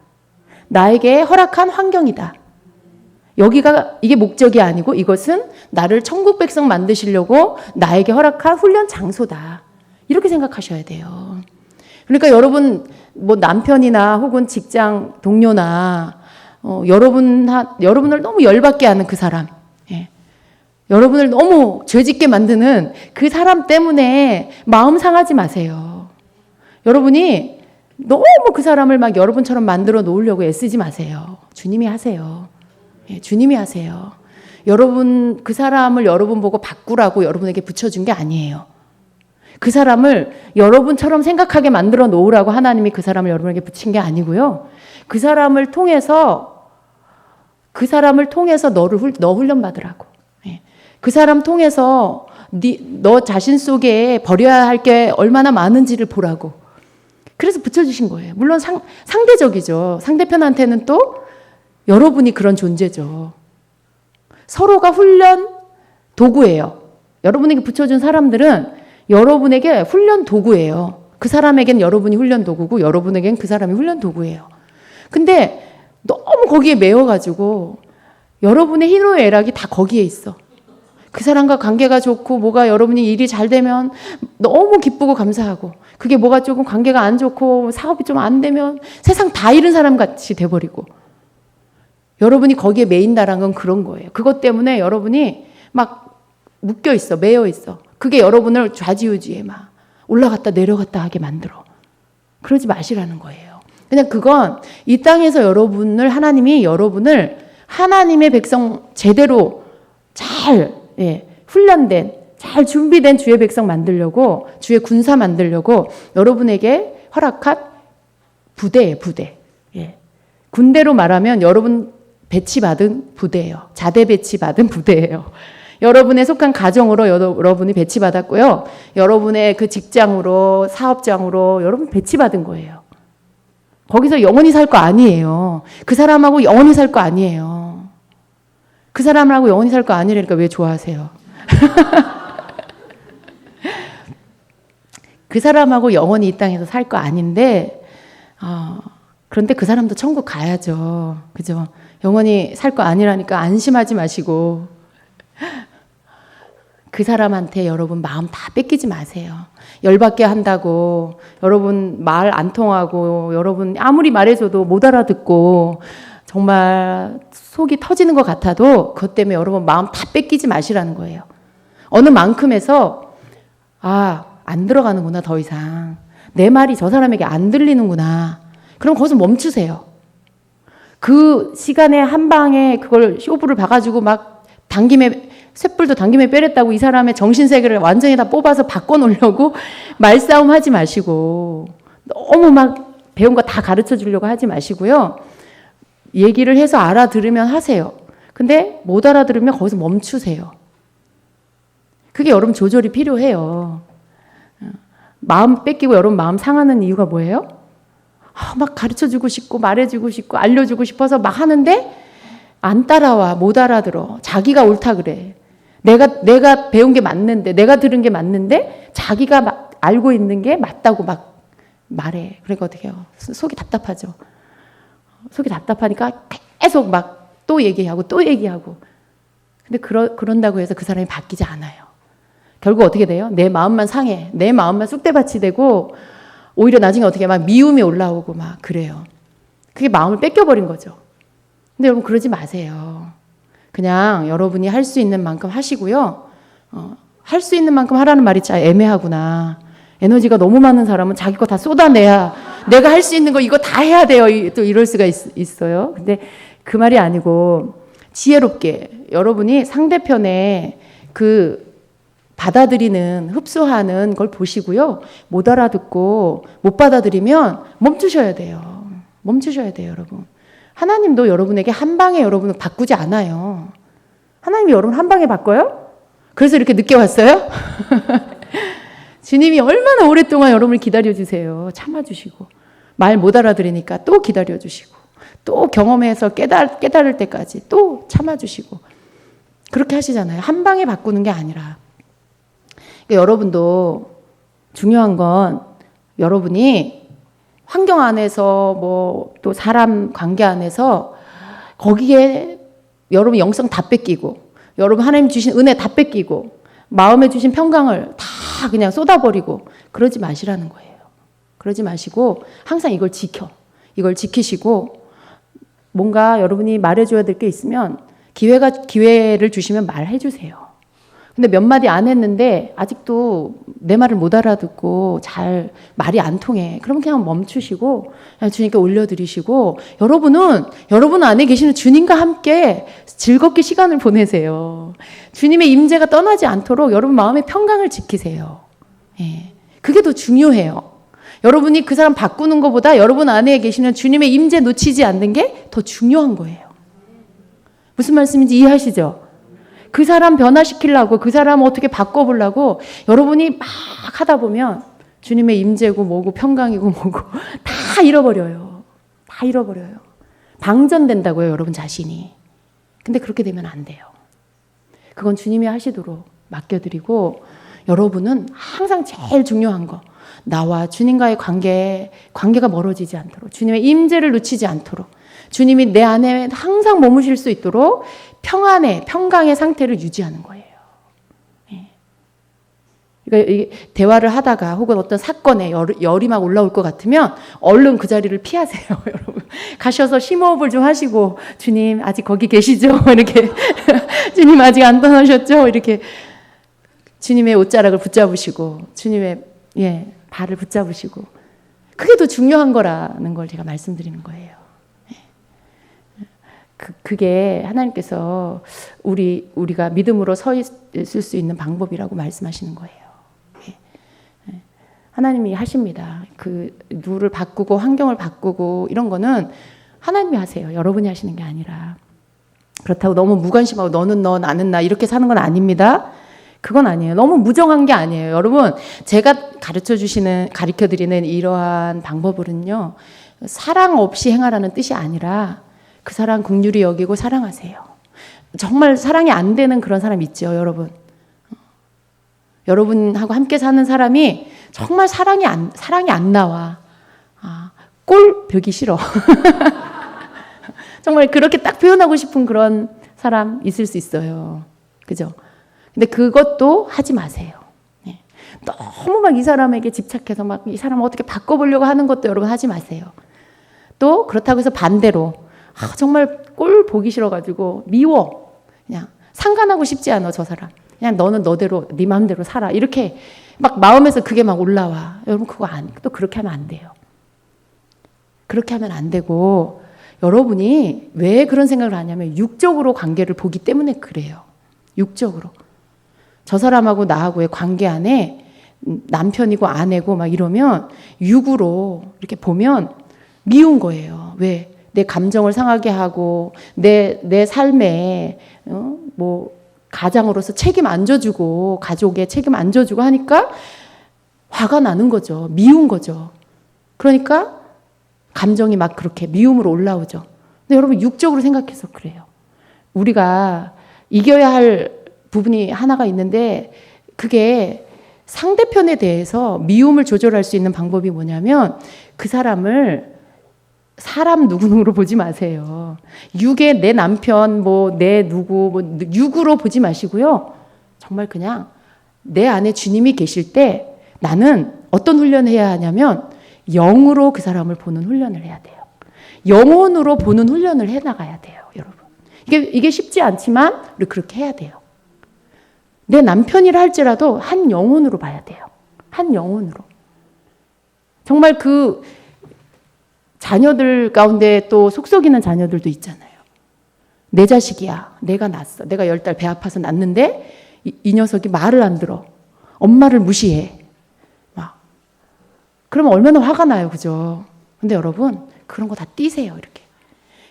나에게 허락한 환경이다. 이게 목적이 아니고 이것은 나를 천국 백성 만드시려고 나에게 허락한 훈련 장소다. 이렇게 생각하셔야 돼요. 그러니까 여러분 남편이나 혹은 직장 동료나 여러분을 너무 열받게 하는 그 사람, 여러분을 너무 죄짓게 만드는 그 사람 때문에 마음 상하지 마세요. 여러분이 너무 그 사람을 막 여러분처럼 만들어 놓으려고 애쓰지 마세요. 주님이 하세요. 주님이 하세요. 그 사람을 여러분 보고 바꾸라고 여러분에게 붙여준 게 아니에요. 그 사람을 여러분처럼 생각하게 만들어 놓으라고 하나님이 그 사람을 여러분에게 붙인 게 아니고요. 그 사람을 통해서 너 훈련 받으라고. 그 사람 통해서 너 자신 속에 버려야 할 게 얼마나 많은지를 보라고. 그래서 붙여주신 거예요. 물론 상대적이죠. 상대편한테는 또 여러분이 그런 존재죠. 서로가 훈련 도구예요. 여러분에게 붙여준 사람들은 여러분에게 훈련 도구예요. 그 사람에겐 여러분이 훈련 도구고 여러분에겐 그 사람이 훈련 도구예요. 근데 너무 거기에 매여가지고 여러분의 희노애락이 다 거기에 있어. 그 사람과 관계가 좋고 뭐가 여러분이 일이 잘 되면 너무 기쁘고 감사하고, 그게 뭐가 조금 관계가 안 좋고 사업이 좀 안 되면 세상 다 잃은 사람 같이 돼버리고, 여러분이 거기에 매인다라는 건 그런 거예요. 그것 때문에 여러분이 막 묶여 있어, 매여 있어. 그게 여러분을 좌지우지에 막 올라갔다 내려갔다 하게 만들어. 그러지 마시라는 거예요. 그냥 그건 이 땅에서 하나님이 여러분을 하나님의 백성 제대로 잘 훈련된, 잘 준비된 주의 백성 만들려고, 주의 군사 만들려고 여러분에게 허락한 부대예요, 부대. 군대로 말하면 여러분 배치받은 부대예요. 자대 배치받은 부대예요. 여러분의 속한 가정으로 여러분이 배치받았고요. 여러분의 그 직장으로, 사업장으로 여러분 배치받은 거예요. 거기서 영원히 살 거 아니에요. 그 사람하고 영원히 살 거 아니에요. 그 사람하고 영원히 살 거 아니라니까 왜 좋아하세요? 그 사람하고 영원히 이 땅에서 살 거 아닌데, 그런데 그 사람도 천국 가야죠. 그죠? 영원히 살 거 아니라니까 안심하지 마시고, 그 사람한테 여러분 마음 다 뺏기지 마세요. 열받게 한다고, 여러분 말 안 통하고, 여러분 아무리 말해줘도 못 알아듣고, 정말 속이 터지는 것 같아도 그것 때문에 여러분 마음 다 뺏기지 마시라는 거예요. 어느 만큼에서 안 들어가는구나, 더 이상. 내 말이 저 사람에게 안 들리는구나. 그럼 거기서 멈추세요. 그 시간에 한 방에 그걸 쇼부를 봐가지고 막 쇳불도 당김에 빼랬다고 이 사람의 정신세계를 완전히 다 뽑아서 바꿔놓으려고 말싸움 하지 마시고, 너무 막 배운 거 다 가르쳐 주려고 하지 마시고요. 얘기를 해서 알아들으면 하세요. 근데 못 알아들으면 거기서 멈추세요. 그게 여러분 조절이 필요해요. 마음 뺏기고 여러분 마음 상하는 이유가 뭐예요? 막 가르쳐주고 싶고 말해주고 싶고 알려주고 싶어서 막 하는데 안 따라와, 못 알아들어. 자기가 옳다 그래. 내가 배운 게 맞는데, 내가 들은 게 맞는데 자기가 알고 있는 게 맞다고 막 말해. 그러니까 어떻게 해요? 속이 답답하죠. 속이 답답하니까 계속 막 또 얘기하고 또 얘기하고. 근데 그런다고 해서 그 사람이 바뀌지 않아요. 결국 어떻게 돼요? 내 마음만 상해. 내 마음만 쑥대밭이 되고 오히려 나중에 어떻게 막 미움이 올라오고 막 그래요. 그게 마음을 뺏겨버린 거죠. 근데 여러분 그러지 마세요. 그냥 여러분이 할 수 있는 만큼 하시고요. 할 수 있는 만큼 하라는 말이 진짜 애매하구나. 에너지가 너무 많은 사람은 자기 거 다 쏟아내야 내가 할 수 있는 거 이거 다 해야 돼요. 또 이럴 수가 있어요. 근데 그 말이 아니고 지혜롭게 여러분이 상대편의 그 받아들이는, 흡수하는 걸 보시고요. 못 알아듣고 못 받아들이면 멈추셔야 돼요. 멈추셔야 돼요, 여러분. 하나님도 여러분에게 한 방에 여러분을 바꾸지 않아요. 하나님이 여러분 한 방에 바꿔요? 그래서 이렇게 늦게 왔어요? 주님이 얼마나 오랫동안 여러분을 기다려주세요. 참아주시고. 말 못 알아들으니까 또 기다려주시고. 또 경험해서 깨달을 때까지 또 참아주시고. 그렇게 하시잖아요. 한 방에 바꾸는 게 아니라. 그러니까 여러분도 중요한 건 여러분이 환경 안에서 뭐 또 사람 관계 안에서 거기에 여러분 영성 다 뺏기고 여러분 하나님 주신 은혜 다 뺏기고 마음에 주신 평강을 다 그냥 쏟아버리고 그러지 마시라는 거예요. 그러지 마시고 항상 이걸 지키시고 뭔가 여러분이 말해줘야 될 게 있으면 기회를 주시면 말해 주세요. 근데 몇 마디 안 했는데 아직도 내 말을 못 알아듣고 잘 말이 안 통해. 그러면 그냥 멈추시고 그냥 주님께 올려드리시고 여러분 안에 계시는 주님과 함께 즐겁게 시간을 보내세요. 주님의 임재가 떠나지 않도록 여러분 마음의 평강을 지키세요. 예. 그게 더 중요해요. 여러분이 그 사람 바꾸는 것보다 여러분 안에 계시는 주님의 임재 놓치지 않는 게 더 중요한 거예요. 무슨 말씀인지 이해하시죠? 그 사람 변화시키려고, 그 사람 어떻게 바꿔보려고 여러분이 막 하다 보면 주님의 임재고 뭐고 평강이고 뭐고 다 잃어버려요. 다 잃어버려요. 방전된다고요, 여러분 자신이. 근데 그렇게 되면 안 돼요. 그건 주님이 하시도록 맡겨드리고, 여러분은 항상 제일 중요한 거, 나와 주님과의 관계가 멀어지지 않도록, 주님의 임재를 놓치지 않도록, 주님이 내 안에 항상 머무실 수 있도록 평강의 상태를 유지하는 거예요. 그러니까 이게 대화를 하다가 혹은 어떤 사건에 열이 막 올라올 것 같으면 얼른 그 자리를 피하세요, 여러분. 가셔서 심호흡을 좀 하시고, 주님 아직 거기 계시죠? 이렇게 주님 아직 안 떠나셨죠? 이렇게 주님의 옷자락을 붙잡으시고, 주님의 발을 붙잡으시고, 그게 더 중요한 거라는 걸 제가 말씀드리는 거예요. 그게 하나님께서 우리가 믿음으로 서 있을 수 있는 방법이라고 말씀하시는 거예요. 하나님이 하십니다. 그 누를 바꾸고 환경을 바꾸고 이런 거는 하나님이 하세요. 여러분이 하시는 게 아니라. 그렇다고 너무 무관심하고 너는 너 나는 나 이렇게 사는 건 아닙니다. 그건 아니에요. 너무 무정한 게 아니에요. 여러분, 제가 가르쳐 드리는 이러한 방법으로는요, 사랑 없이 행하라는 뜻이 아니라 그 사람 긍휼히 여기고 사랑하세요. 정말 사랑이 안 되는 그런 사람 있죠, 여러분. 여러분하고 함께 사는 사람이 정말 사랑이 안 나와. 꼴 보기 싫어. 정말 그렇게 딱 표현하고 싶은 그런 사람 있을 수 있어요. 그죠? 근데 그것도 하지 마세요. 너무 막 이 사람에게 집착해서 막 이 사람을 어떻게 바꿔보려고 하는 것도 여러분 하지 마세요. 또 그렇다고 해서 반대로 정말 꼴 보기 싫어가지고 미워. 그냥 상관하고 싶지 않아, 저 사람. 그냥 너는 너대로 네 마음대로 살아. 이렇게 막 마음에서 그게 막 올라와. 여러분 그거 또 그렇게 하면 안 돼요. 그렇게 하면 안 되고, 여러분이 왜 그런 생각을 하냐면 육적으로 관계를 보기 때문에 그래요. 육적으로. 저 사람하고 나하고의 관계 안에 남편이고 아내고 막 이러면 육으로 이렇게 보면 미운 거예요. 왜? 내 감정을 상하게 하고 내 삶에 뭐 가장으로서 책임 안 져주고 가족의 책임 안 져주고 하니까 화가 나는 거죠. 미운 거죠. 그러니까 감정이 막 그렇게 미움으로 올라오죠. 근데 여러분 육적으로 생각해서 그래요. 우리가 이겨야 할 부분이 하나가 있는데, 그게 상대편에 대해서 미움을 조절할 수 있는 방법이 뭐냐면, 그 사람을 사람 누구누구로 보지 마세요. 육의 내 남편, 뭐 내 누구, 뭐 육으로 보지 마시고요. 정말 그냥 내 안에 주님이 계실 때 나는 어떤 훈련을 해야 하냐면 영으로 그 사람을 보는 훈련을 해야 돼요. 영혼으로 보는 훈련을 해 나가야 돼요, 여러분. 이게 쉽지 않지만 우리 그렇게 해야 돼요. 내 남편이라 할지라도 한 영혼으로 봐야 돼요. 한 영혼으로. 정말 그 자녀들 가운데 또 속썩이는 자녀들도 있잖아요. 내 자식이야. 내가 낳았어. 내가 10달 배 아파서 낳는데 이 녀석이 말을 안 들어. 엄마를 무시해. 막. 그러면 얼마나 화가 나요. 그죠? 근데 여러분, 그런 거 다 띄세요. 이렇게.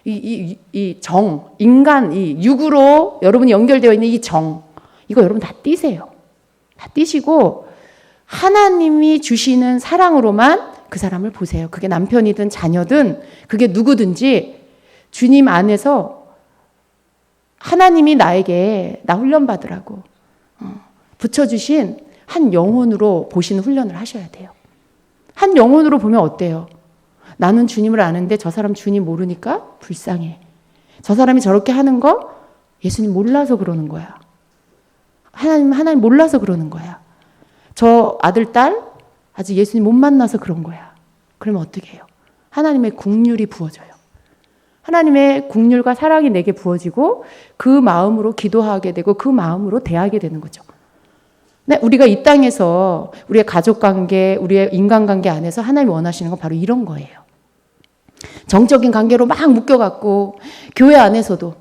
이 정, 인간, 이 육으로 여러분이 연결되어 있는 이 정, 이거 여러분 다 띄세요. 다 띄시고 하나님이 주시는 사랑으로만 그 사람을 보세요. 그게 남편이든 자녀든 그게 누구든지 주님 안에서 하나님이 나에게 나 훈련 받으라고 붙여주신 한 영혼으로 보시는 훈련을 하셔야 돼요. 한 영혼으로 보면 어때요? 나는 주님을 아는데 저 사람 주님 모르니까 불쌍해. 저 사람이 저렇게 하는 거 예수님 몰라서 그러는 거야. 하나님 몰라서 그러는 거야. 저 아들, 딸 아직 예수님 못 만나서 그런 거야. 그러면 어떻게 해요? 하나님의 긍휼이 부어져요. 하나님의 긍휼과 사랑이 내게 부어지고 그 마음으로 기도하게 되고 그 마음으로 대하게 되는 거죠. 네, 우리가 이 땅에서 우리의 가족관계, 우리의 인간관계 안에서 하나님이 원하시는 건 바로 이런 거예요. 정적인 관계로 막 묶여갖고 교회 안에서도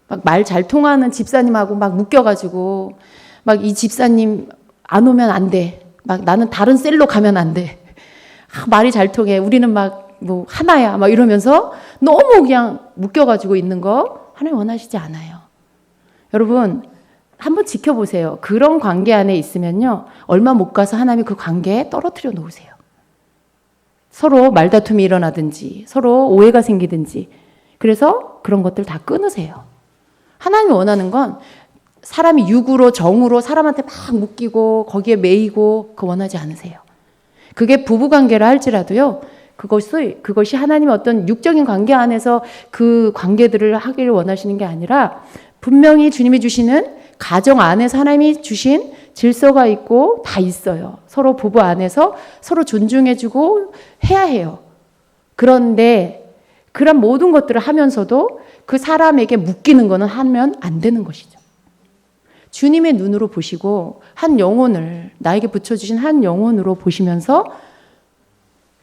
막 말 잘 통하는 집사님하고 막 묶여가지고 막 이 집사님 안 오면 안 돼. 막 나는 다른 셀로 가면 안 돼. 말이 잘 통해. 우리는 막 뭐 하나야. 막 이러면서 너무 그냥 묶여가지고 있는 거 하나님 원하시지 않아요. 여러분 한번 지켜보세요. 그런 관계 안에 있으면요. 얼마 못 가서 하나님이 그 관계에 떨어뜨려 놓으세요. 서로 말다툼이 일어나든지 서로 오해가 생기든지 그래서 그런 것들 다 끊으세요. 하나님이 원하는 건 사람이 육으로 정으로 사람한테 막 묶이고 거기에 매이고 그거 원하지 않으세요. 그게 부부관계라 할지라도요. 그것이 하나님의 어떤 육적인 관계 안에서 그 관계들을 하기를 원하시는 게 아니라 분명히 주님이 주시는 가정 안에서 하나님이 주신 질서가 있고 다 있어요. 서로 부부 안에서 서로 존중해주고 해야 해요. 그런데 그런 모든 것들을 하면서도 그 사람에게 묶이는 거는 하면 안 되는 것이죠. 주님의 눈으로 보시고 한 영혼을 나에게 붙여주신 한 영혼으로 보시면서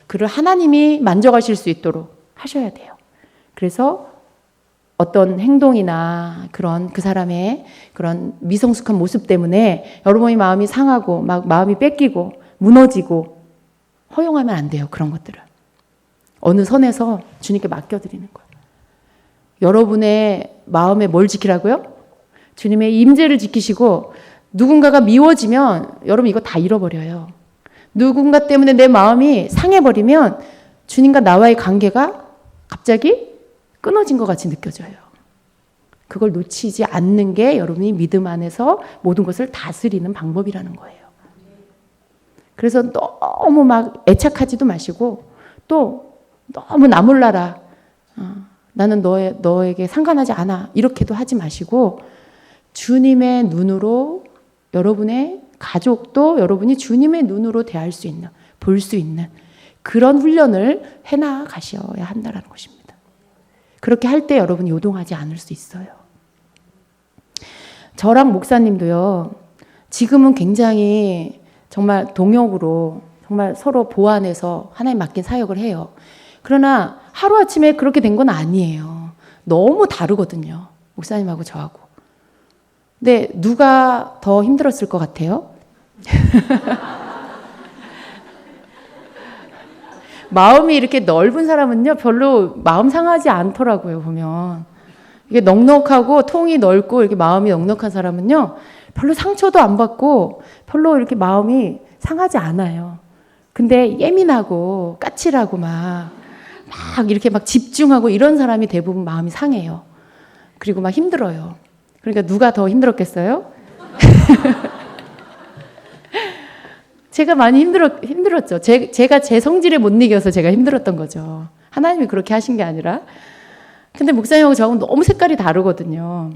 그를 하나님이 만져가실 수 있도록 하셔야 돼요. 그래서 어떤 행동이나 그런 그 사람의 그런 미성숙한 모습 때문에 여러분의 마음이 상하고 막 마음이 뺏기고 무너지고 허용하면 안 돼요. 그런 것들을. 어느 선에서 주님께 맡겨드리는 거예요. 여러분의 마음에 뭘 지키라고요? 주님의 임재를 지키시고 누군가가 미워지면 여러분 이거 다 잃어버려요. 누군가 때문에 내 마음이 상해버리면 주님과 나와의 관계가 갑자기 끊어진 것 같이 느껴져요. 그걸 놓치지 않는 게 여러분이 믿음 안에서 모든 것을 다스리는 방법이라는 거예요. 그래서 너무 막 애착하지도 마시고 또 너무 나 몰라라. 나는 너에게 상관하지 않아. 이렇게도 하지 마시고 주님의 눈으로 여러분의 가족도 여러분이 주님의 눈으로 대할 수 있는, 볼 수 있는 그런 훈련을 해나가셔야 한다는 것입니다. 그렇게 할 때 여러분이 요동하지 않을 수 있어요. 저랑 목사님도요. 지금은 굉장히 정말 동역으로 정말 서로 보완해서 하나님 맡긴 사역을 해요. 그러나 하루아침에 그렇게 된 건 아니에요. 너무 다르거든요. 목사님하고 저하고. 근데 누가 더 힘들었을 것 같아요? 마음이 이렇게 넓은 사람은요, 별로 마음 상하지 않더라고요, 보면. 이게 넉넉하고 통이 넓고 이렇게 마음이 넉넉한 사람은요, 별로 상처도 안 받고 별로 이렇게 마음이 상하지 않아요. 근데 예민하고 까칠하고 막 이렇게 막 집중하고 이런 사람이 대부분 마음이 상해요. 그리고 막 힘들어요. 그러니까 누가 더 힘들었겠어요? 제가 많이 힘들었죠. 제가 제 성질에 못 이겨서 제가 힘들었던 거죠. 하나님이 그렇게 하신 게 아니라. 근데 목사님하고 저하고는 너무 색깔이 다르거든요.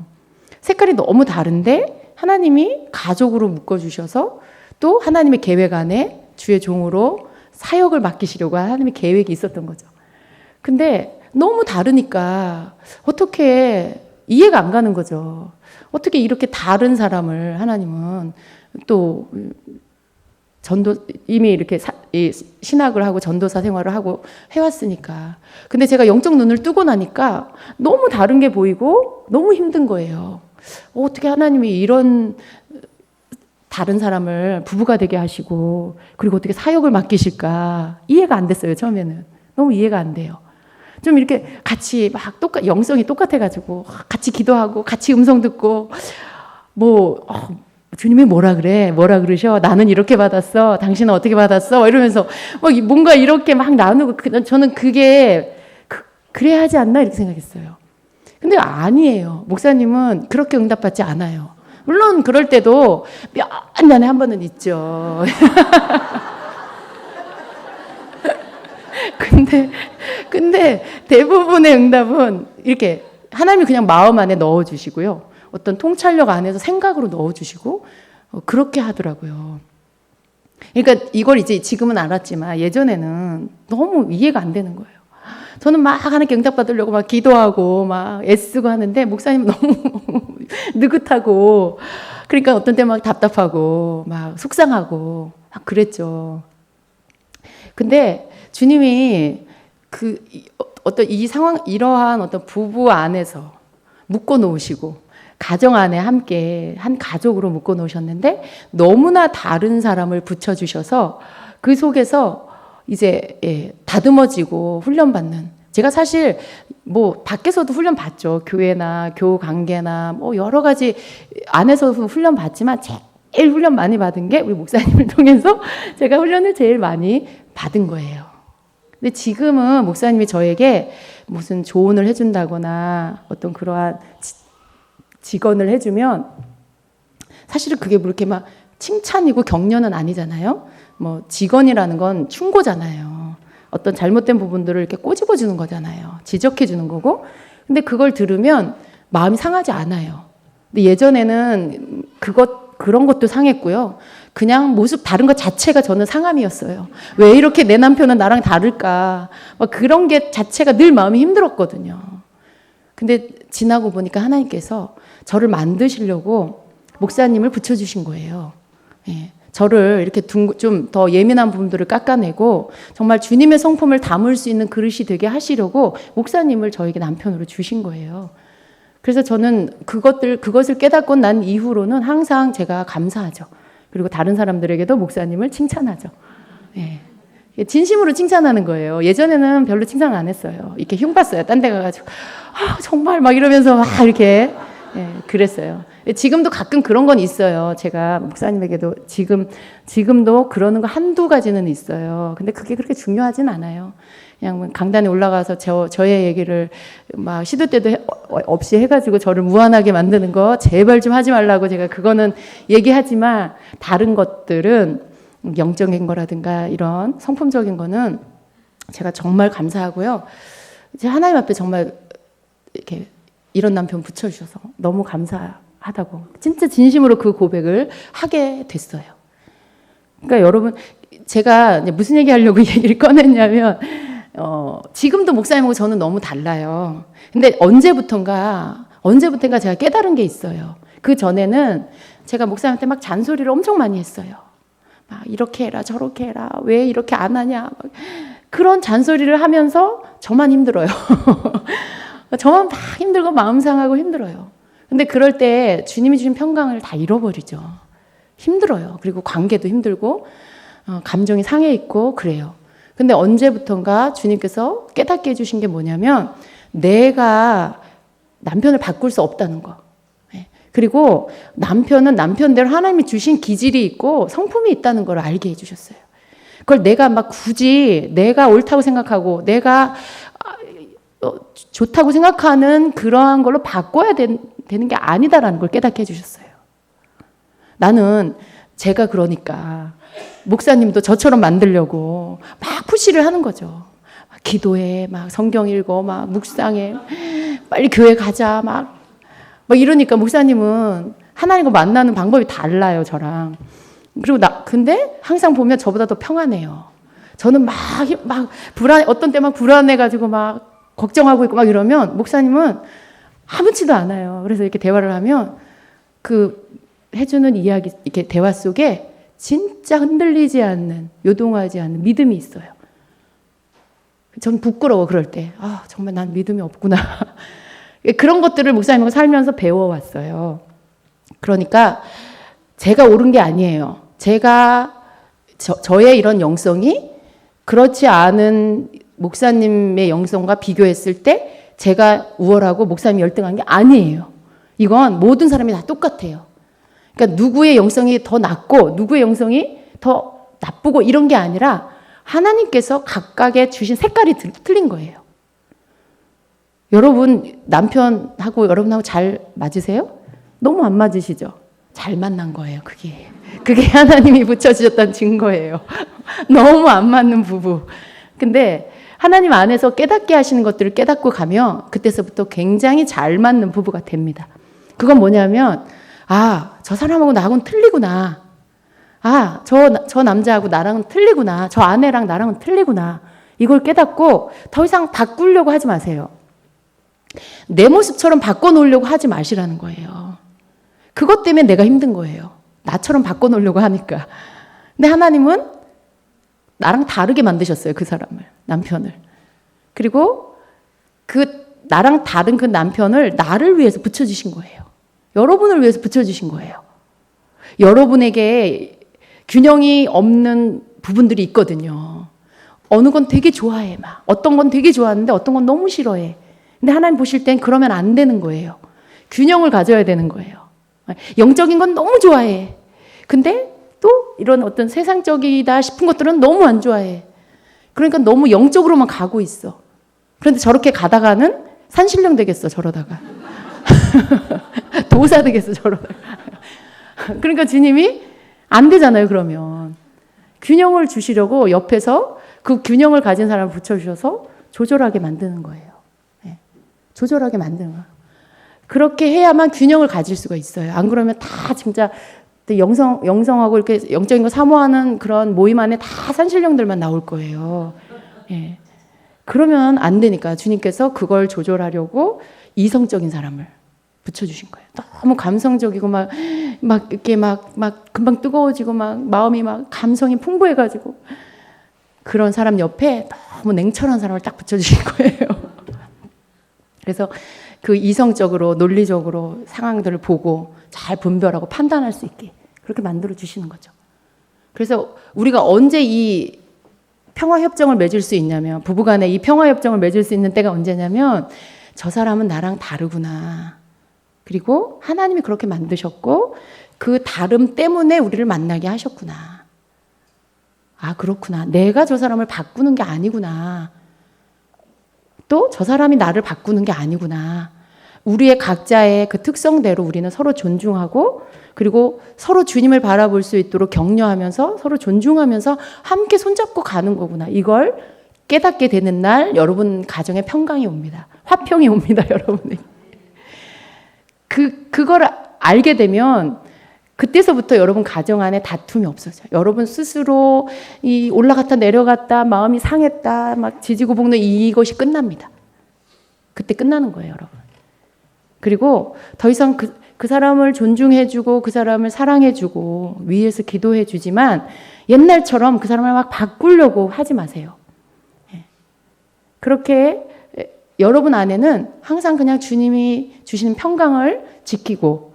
색깔이 너무 다른데 하나님이 가족으로 묶어주셔서 또 하나님의 계획 안에 주의 종으로 사역을 맡기시려고 하나님의 계획이 있었던 거죠. 근데 너무 다르니까 어떻게 이해가 안 가는 거죠. 어떻게 이렇게 다른 사람을 하나님은 또 이미 이렇게 신학을 하고 전도사 생활을 하고 해왔으니까. 근데 제가 영적 눈을 뜨고 나니까 너무 다른 게 보이고 너무 힘든 거예요. 어떻게 하나님이 이런 다른 사람을 부부가 되게 하시고 그리고 어떻게 사역을 맡기실까 이해가 안 됐어요. 처음에는 너무 이해가 안 돼요. 좀 이렇게 같이 막 영성이 똑같아가지고 같이 기도하고 같이 음성 듣고 주님이 뭐라 그러셔? 나는 이렇게 받았어. 당신은 어떻게 받았어? 이러면서 뭔가 이렇게 막 나누고 저는 그게 그래야 하지 않나 이렇게 생각했어요. 근데 아니에요. 목사님은 그렇게 응답받지 않아요. 물론 그럴 때도 몇 년에 한 번은 있죠. 근데 대부분의 응답은 이렇게 하나님이 그냥 마음 안에 넣어주시고요. 어떤 통찰력 안에서 생각으로 넣어주시고 그렇게 하더라고요. 그러니까 이걸 이제 지금은 알았지만 예전에는 너무 이해가 안 되는 거예요. 저는 막 하나님께 응답받으려고 막 기도하고 막 애쓰고 하는데 목사님은 너무 느긋하고 그러니까 어떤 때 막 답답하고 막 속상하고 막 그랬죠. 근데 주님이 어떤 이 상황 이러한 어떤 부부 안에서 묶어 놓으시고 가정 안에 함께 한 가족으로 묶어 놓으셨는데 너무나 다른 사람을 붙여주셔서 그 속에서 이제 다듬어지고 훈련받는, 제가 사실 뭐 밖에서도 훈련 받죠. 교회나 교우 관계나 뭐 여러 가지 안에서도 훈련 받지만 제일 훈련 많이 받은 게 우리 목사님을 통해서 제가 훈련을 제일 많이 받은 거예요. 근데 지금은 목사님이 저에게 무슨 조언을 해준다거나 어떤 그러한 직언을 해주면 사실은 그게 뭐 이렇게 막 칭찬이고 격려는 아니잖아요. 뭐 직언이라는 건 충고잖아요. 어떤 잘못된 부분들을 이렇게 꼬집어 주는 거잖아요. 지적해 주는 거고. 근데 그걸 들으면 마음이 상하지 않아요. 근데 예전에는 그런 것도 상했고요. 그냥 모습 다른 것 자체가 저는 상함이었어요. 왜 이렇게 내 남편은 나랑 다를까? 막 그런 게 자체가 늘 마음이 힘들었거든요. 근데 지나고 보니까 하나님께서 저를 만드시려고 목사님을 붙여주신 거예요. 예. 저를 이렇게 좀 더 예민한 부분들을 깎아내고 정말 주님의 성품을 담을 수 있는 그릇이 되게 하시려고 목사님을 저에게 남편으로 주신 거예요. 그래서 저는 그것을 깨닫고 난 이후로는 항상 제가 감사하죠. 그리고 다른 사람들에게도 목사님을 칭찬하죠. 예. 진심으로 칭찬하는 거예요. 예전에는 별로 칭찬 안 했어요. 이렇게 흉봤어요. 딴 데 가가지고 정말 막 이러면서 막 이렇게 그랬어요. 지금도 가끔 그런 건 있어요. 제가 목사님에게도 지금도 그러는 거 한두 가지는 있어요. 근데 그게 그렇게 중요하진 않아요. 그냥 강단에 올라가서 저의 얘기를 막 시도 때도 없이 해가지고 저를 무안하게 만드는 거 제발 좀 하지 말라고 제가 그거는 얘기하지만 다른 것들은 영적인 거라든가 이런 성품적인 거는 제가 정말 감사하고요. 이제 하나님 앞에 정말 이렇게 이런 남편 붙여주셔서 너무 감사하다고 진짜 진심으로 그 고백을 하게 됐어요. 그러니까 여러분 제가 무슨 얘기하려고 이 얘기를 꺼냈냐면 지금도 목사님하고 저는 너무 달라요. 근데 언제부턴가 제가 깨달은 게 있어요. 그 전에는 제가 목사님한테 막 잔소리를 엄청 많이 했어요. 막 이렇게 해라 저렇게 해라 왜 이렇게 안 하냐 막 그런 잔소리를 하면서 저만 힘들어요. 저만 막 힘들고 마음 상하고 힘들어요. 근데 그럴 때 주님이 주신 평강을 다 잃어버리죠. 힘들어요. 그리고 관계도 힘들고 감정이 상해 있고 그래요. 근데 언제부턴가 주님께서 깨닫게 해주신 게 뭐냐면 내가 남편을 바꿀 수 없다는 거. 그리고 남편은 남편대로 하나님이 주신 기질이 있고 성품이 있다는 걸 알게 해주셨어요. 그걸 내가 막 굳이 내가 옳다고 생각하고 내가 좋다고 생각하는 그러한 걸로 바꿔야 되는 게 아니다라는 걸 깨닫게 해주셨어요. 나는 제가 그러니까 목사님도 저처럼 만들려고 막 푸시를 하는 거죠. 막 기도해, 막 성경 읽어, 막 묵상해, 빨리 교회 가자, 막 이러니까 목사님은 하나님과 만나는 방법이 달라요, 저랑. 그리고 근데 항상 보면 저보다 더 평안해요. 저는 막 어떤 때 막 불안해가지고 막 걱정하고 있고 막 이러면 목사님은 아무렇지도 않아요. 그래서 이렇게 대화를 하면 그 해주는 이야기, 이렇게 대화 속에 진짜 흔들리지 않는, 요동하지 않는 믿음이 있어요. 전 부끄러워, 그럴 때. 정말 난 믿음이 없구나. 그런 것들을 목사님하고 살면서 배워왔어요. 그러니까 제가 옳은 게 아니에요. 저의 이런 영성이 그렇지 않은 목사님의 영성과 비교했을 때 제가 우월하고 목사님이 열등한 게 아니에요. 이건 모든 사람이 다 똑같아요. 그러니까 누구의 영성이 더 낮고 누구의 영성이 더 나쁘고 이런 게 아니라 하나님께서 각각의 주신 색깔이 틀린 거예요. 여러분 남편하고 여러분하고 잘 맞으세요? 너무 안 맞으시죠? 잘 만난 거예요. 그게 하나님이 붙여주셨다는 증거예요. 너무 안 맞는 부부. 근데 하나님 안에서 깨닫게 하시는 것들을 깨닫고 가면 그때서부터 굉장히 잘 맞는 부부가 됩니다. 그건 뭐냐면 저 사람하고 나하고는 틀리구나. 저 남자하고 나랑은 틀리구나. 저 아내랑 나랑은 틀리구나. 이걸 깨닫고 더 이상 바꾸려고 하지 마세요. 내 모습처럼 바꿔놓으려고 하지 마시라는 거예요. 그것 때문에 내가 힘든 거예요. 나처럼 바꿔놓으려고 하니까. 근데 하나님은 나랑 다르게 만드셨어요. 그 사람을, 남편을. 그리고 나랑 다른 그 남편을 나를 위해서 붙여주신 거예요. 여러분을 위해서 붙여주신 거예요. 여러분에게 균형이 없는 부분들이 있거든요. 어느 건 되게 좋아해, 막. 어떤 건 되게 좋아하는데 어떤 건 너무 싫어해. 근데 하나님 보실 땐 그러면 안 되는 거예요. 균형을 가져야 되는 거예요. 영적인 건 너무 좋아해. 근데 또 이런 어떤 세상적이다 싶은 것들은 너무 안 좋아해. 그러니까 너무 영적으로만 가고 있어. 그런데 저렇게 가다가는 산신령 되겠어, 저러다가. 도사 되겠어, 저러다가. 그러니까 주님이 안 되잖아요, 그러면. 균형을 주시려고 옆에서 그 균형을 가진 사람을 붙여주셔서 조절하게 만드는 거예요. 네. 조절하게 만드는 거예요. 그렇게 해야만 균형을 가질 수가 있어요. 안 그러면 다 진짜 영성하고 이렇게 영적인 거 사모하는 그런 모임 안에 다 산신령들만 나올 거예요. 예. 그러면 안 되니까 주님께서 그걸 조절하려고 이성적인 사람을 붙여주신 거예요. 너무 감성적이고 막 이렇게 막 금방 뜨거워지고 막 마음이 막 감성이 풍부해가지고 그런 사람 옆에 너무 냉철한 사람을 딱 붙여주신 거예요. 그래서 그 이성적으로 논리적으로 상황들을 보고 잘 분별하고 판단할 수 있게 그렇게 만들어 주시는 거죠. 그래서 우리가 언제 이 평화협정을 맺을 수 있냐면, 부부간에 이 평화협정을 맺을 수 있는 때가 언제냐면, 저 사람은 나랑 다르구나. 그리고 하나님이 그렇게 만드셨고 그 다름 때문에 우리를 만나게 하셨구나. 아, 그렇구나. 내가 저 사람을 바꾸는 게 아니구나. 또 저 사람이 나를 바꾸는 게 아니구나. 우리의 각자의 그 특성대로 우리는 서로 존중하고 그리고 서로 주님을 바라볼 수 있도록 격려하면서 서로 존중하면서 함께 손잡고 가는 거구나. 이걸 깨닫게 되는 날 여러분 가정에 평강이 옵니다. 화평이 옵니다, 여러분에게. 그걸 알게 되면 그때서부터 여러분 가정 안에 다툼이 없어져요. 여러분 스스로 이 올라갔다 내려갔다 마음이 상했다 막 지지고 볶는 이것이 끝납니다. 그때 끝나는 거예요, 여러분. 그리고 더 이상 그 사람을 존중해주고 그 사람을 사랑해주고 위에서 기도해주지만 옛날처럼 그 사람을 막 바꾸려고 하지 마세요. 그렇게 여러분 안에는 항상 그냥 주님이 주시는 평강을 지키고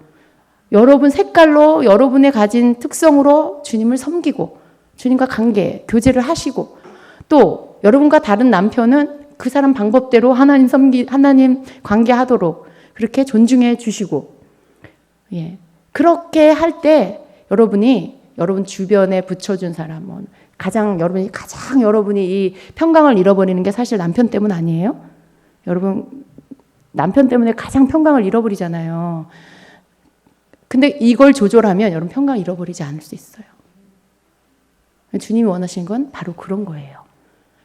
여러분 색깔로 여러분의 가진 특성으로 주님을 섬기고 주님과 관계, 교제를 하시고 또 여러분과 다른 남편은 그 사람 방법대로 하나님 관계하도록 그렇게 존중해 주시고 예. 그렇게 할 때 여러분이 여러분 주변에 붙여준 사람 가장 여러분이 이 평강을 잃어버리는 게 사실 남편 때문 아니에요? 여러분 남편 때문에 가장 평강을 잃어버리잖아요. 근데 이걸 조절하면 여러분 평강 잃어버리지 않을 수 있어요. 주님이 원하시는 건 바로 그런 거예요.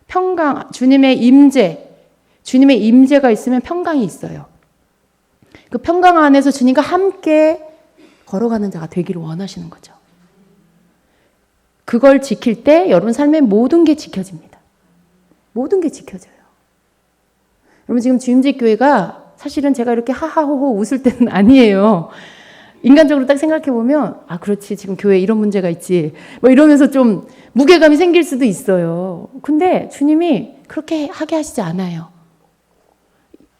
평강, 주님의 임재가 있으면 평강이 있어요. 그 평강 안에서 주님과 함께 걸어가는 자가 되기를 원하시는 거죠. 그걸 지킬 때 여러분 삶의 모든 게 지켜집니다. 모든 게 지켜져요. 여러분 지금 주임직 교회가 사실은 제가 이렇게 하하호호 웃을 때는 아니에요. 인간적으로 딱 생각해 보면 아 그렇지 지금 교회에 이런 문제가 있지 뭐 이러면서 좀 무게감이 생길 수도 있어요. 근데 주님이 그렇게 하게 하시지 않아요.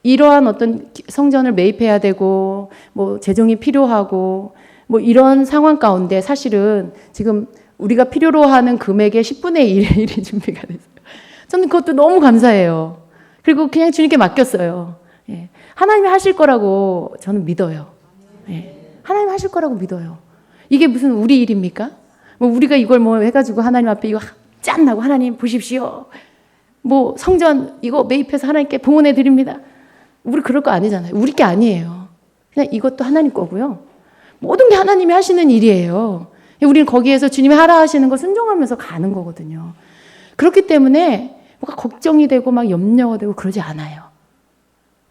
이러한 어떤 성전을 매입해야 되고 뭐 재정이 필요하고 뭐 이런 상황 가운데 사실은 지금 우리가 필요로 하는 금액의 10분의 1이 준비가 됐어요. 저는 그것도 너무 감사해요. 그리고 그냥 주님께 맡겼어요. 예. 하나님이 하실 거라고 저는 믿어요. 예. 하나님 하실 거라고 믿어요. 이게 무슨 우리 일입니까? 뭐 우리가 이걸 뭐 해가지고 하나님 앞에 이거 짠하고 하나님 보십시오. 뭐 성전 이거 매입해서 하나님께 봉헌해 드립니다. 우리 그럴 거 아니잖아요. 우리 게 아니에요. 그냥 이것도 하나님 거고요. 모든 게 하나님이 하시는 일이에요. 우리는 거기에서 주님이 하라 하시는 거 순종하면서 가는 거거든요. 그렇기 때문에 뭐가 걱정이 되고 막 염려가 되고 그러지 않아요.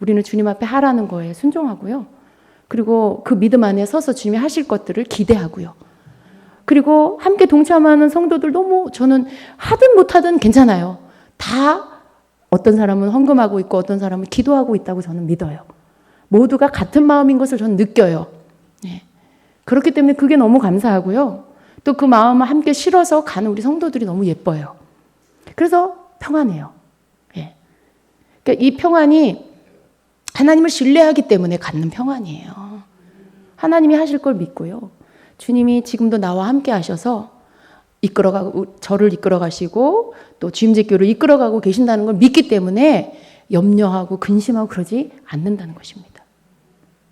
우리는 주님 앞에 하라는 거에 순종하고요. 그리고 그 믿음 안에 서서 주님이 하실 것들을 기대하고요. 그리고 함께 동참하는 성도들 너무 저는 하든 못하든 괜찮아요. 다 어떤 사람은 헌금하고 있고 어떤 사람은 기도하고 있다고 저는 믿어요. 모두가 같은 마음인 것을 저는 느껴요. 네. 그렇기 때문에 그게 너무 감사하고요. 또 그 마음을 함께 실어서 가는 우리 성도들이 너무 예뻐요. 그래서 평안해요. 네. 그러니까 이 평안이 하나님을 신뢰하기 때문에 갖는 평안이에요. 하나님이 하실 걸 믿고요. 주님이 지금도 나와 함께 하셔서 이끌어가고 저를 이끌어가시고 또 주임제교를 이끌어가고 계신다는 걸 믿기 때문에 염려하고 근심하고 그러지 않는다는 것입니다.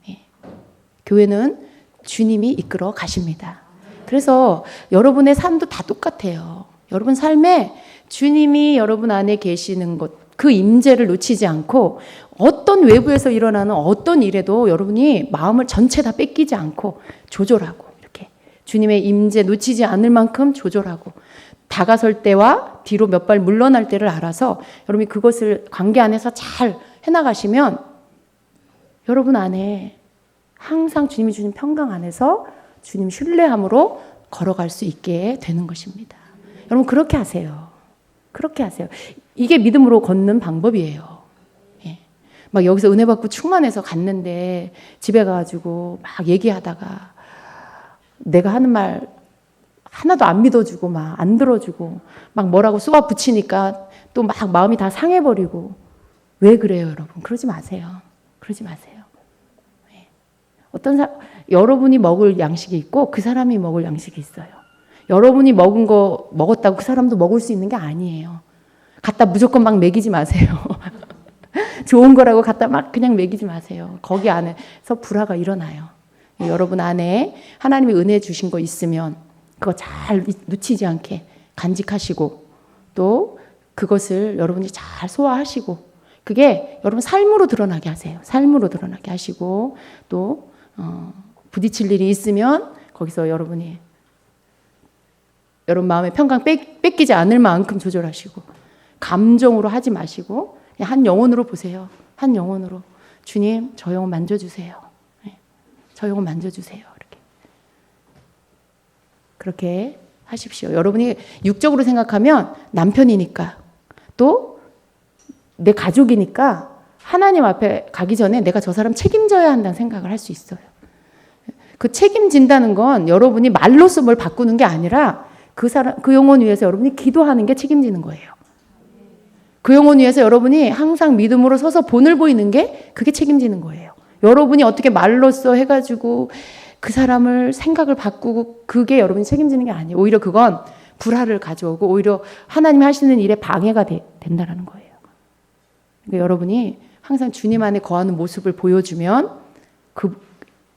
예. 교회는 주님이 이끌어 가십니다. 그래서 여러분의 삶도 다 똑같아요. 여러분 삶에 주님이 여러분 안에 계시는 것, 그 임재를 놓치지 않고 어떤 외부에서 일어나는 어떤 일에도 여러분이 마음을 전체 다 뺏기지 않고 조절하고 이렇게 주님의 임재 놓치지 않을 만큼 조절하고 다가설 때와 뒤로 몇 발 물러날 때를 알아서 여러분이 그것을 관계 안에서 잘 해나가시면 여러분 안에 항상 주님이 주신 평강 안에서 주님 신뢰함으로 걸어갈 수 있게 되는 것입니다. 여러분 그렇게 하세요. 그렇게 하세요. 이게 믿음으로 걷는 방법이에요. 예. 막 여기서 은혜 받고 충만해서 갔는데 집에 가가지고 막 얘기하다가 내가 하는 말 하나도 안 믿어주고 막 안 들어주고 막 뭐라고 쏘아 붙이니까 또 막 마음이 다 상해버리고 왜 그래요, 여러분? 그러지 마세요. 그러지 마세요. 예. 여러분이 먹을 양식이 있고 그 사람이 먹을 양식이 있어요. 여러분이 먹은 거 먹었다고 그 사람도 먹을 수 있는 게 아니에요. 갖다 무조건 막 먹이지 마세요. 좋은 거라고 갖다 막 그냥 먹이지 마세요. 거기 안에서 불화가 일어나요. 여러분 안에 하나님이 은혜 주신 거 있으면 그거 잘 놓치지 않게 간직하시고 또 그것을 여러분이 잘 소화하시고 그게 여러분 삶으로 드러나게 하세요. 삶으로 드러나게 하시고 또 부딪힐 일이 있으면 거기서 여러분 마음의 평강 뺏기지 않을 만큼 조절하시고 감정으로 하지 마시고 그냥 한 영혼으로 보세요. 한 영혼으로 주님 저 영혼 만져주세요. 저 영혼 만져주세요. 이렇게 그렇게 하십시오. 여러분이 육적으로 생각하면 남편이니까 또 내 가족이니까 하나님 앞에 가기 전에 내가 저 사람 책임져야 한다는 생각을 할 수 있어요. 그 책임진다는 건 여러분이 말로써 뭘 바꾸는 게 아니라 그 영혼 위해서 여러분이 기도하는 게 책임지는 거예요. 그 영혼 위해서 여러분이 항상 믿음으로 서서 본을 보이는 게 그게 책임지는 거예요. 여러분이 어떻게 말로써 해가지고 그 사람을 생각을 바꾸고 그게 여러분이 책임지는 게 아니에요. 오히려 그건 불화를 가져오고 오히려 하나님이 하시는 일에 방해가 된다는 거예요. 그러니까 여러분이 항상 주님 안에 거하는 모습을 보여주면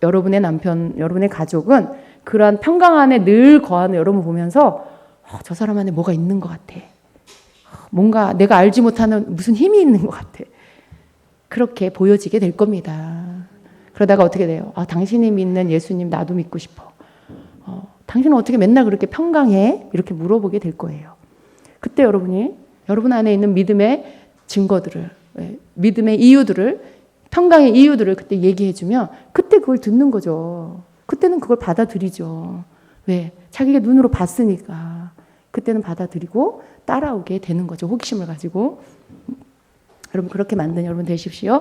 여러분의 남편, 여러분의 가족은 그러한 평강 안에 늘 거하는 여러분 보면서 저 사람 안에 뭐가 있는 것 같아. 뭔가 내가 알지 못하는 무슨 힘이 있는 것 같아. 그렇게 보여지게 될 겁니다. 그러다가 어떻게 돼요? 당신이 믿는 예수님 나도 믿고 싶어. 당신은 어떻게 맨날 그렇게 평강해? 이렇게 물어보게 될 거예요. 그때 여러분 안에 있는 믿음의 증거들을, 믿음의 이유들을, 평강의 이유들을 그때 얘기해주면 그때 그걸 듣는 거죠. 그때는 그걸 받아들이죠. 왜? 자기가 눈으로 봤으니까. 그때는 받아들이고 따라오게 되는 거죠. 호기심을 가지고. 여러분 그렇게 만든 여러분 되십시오.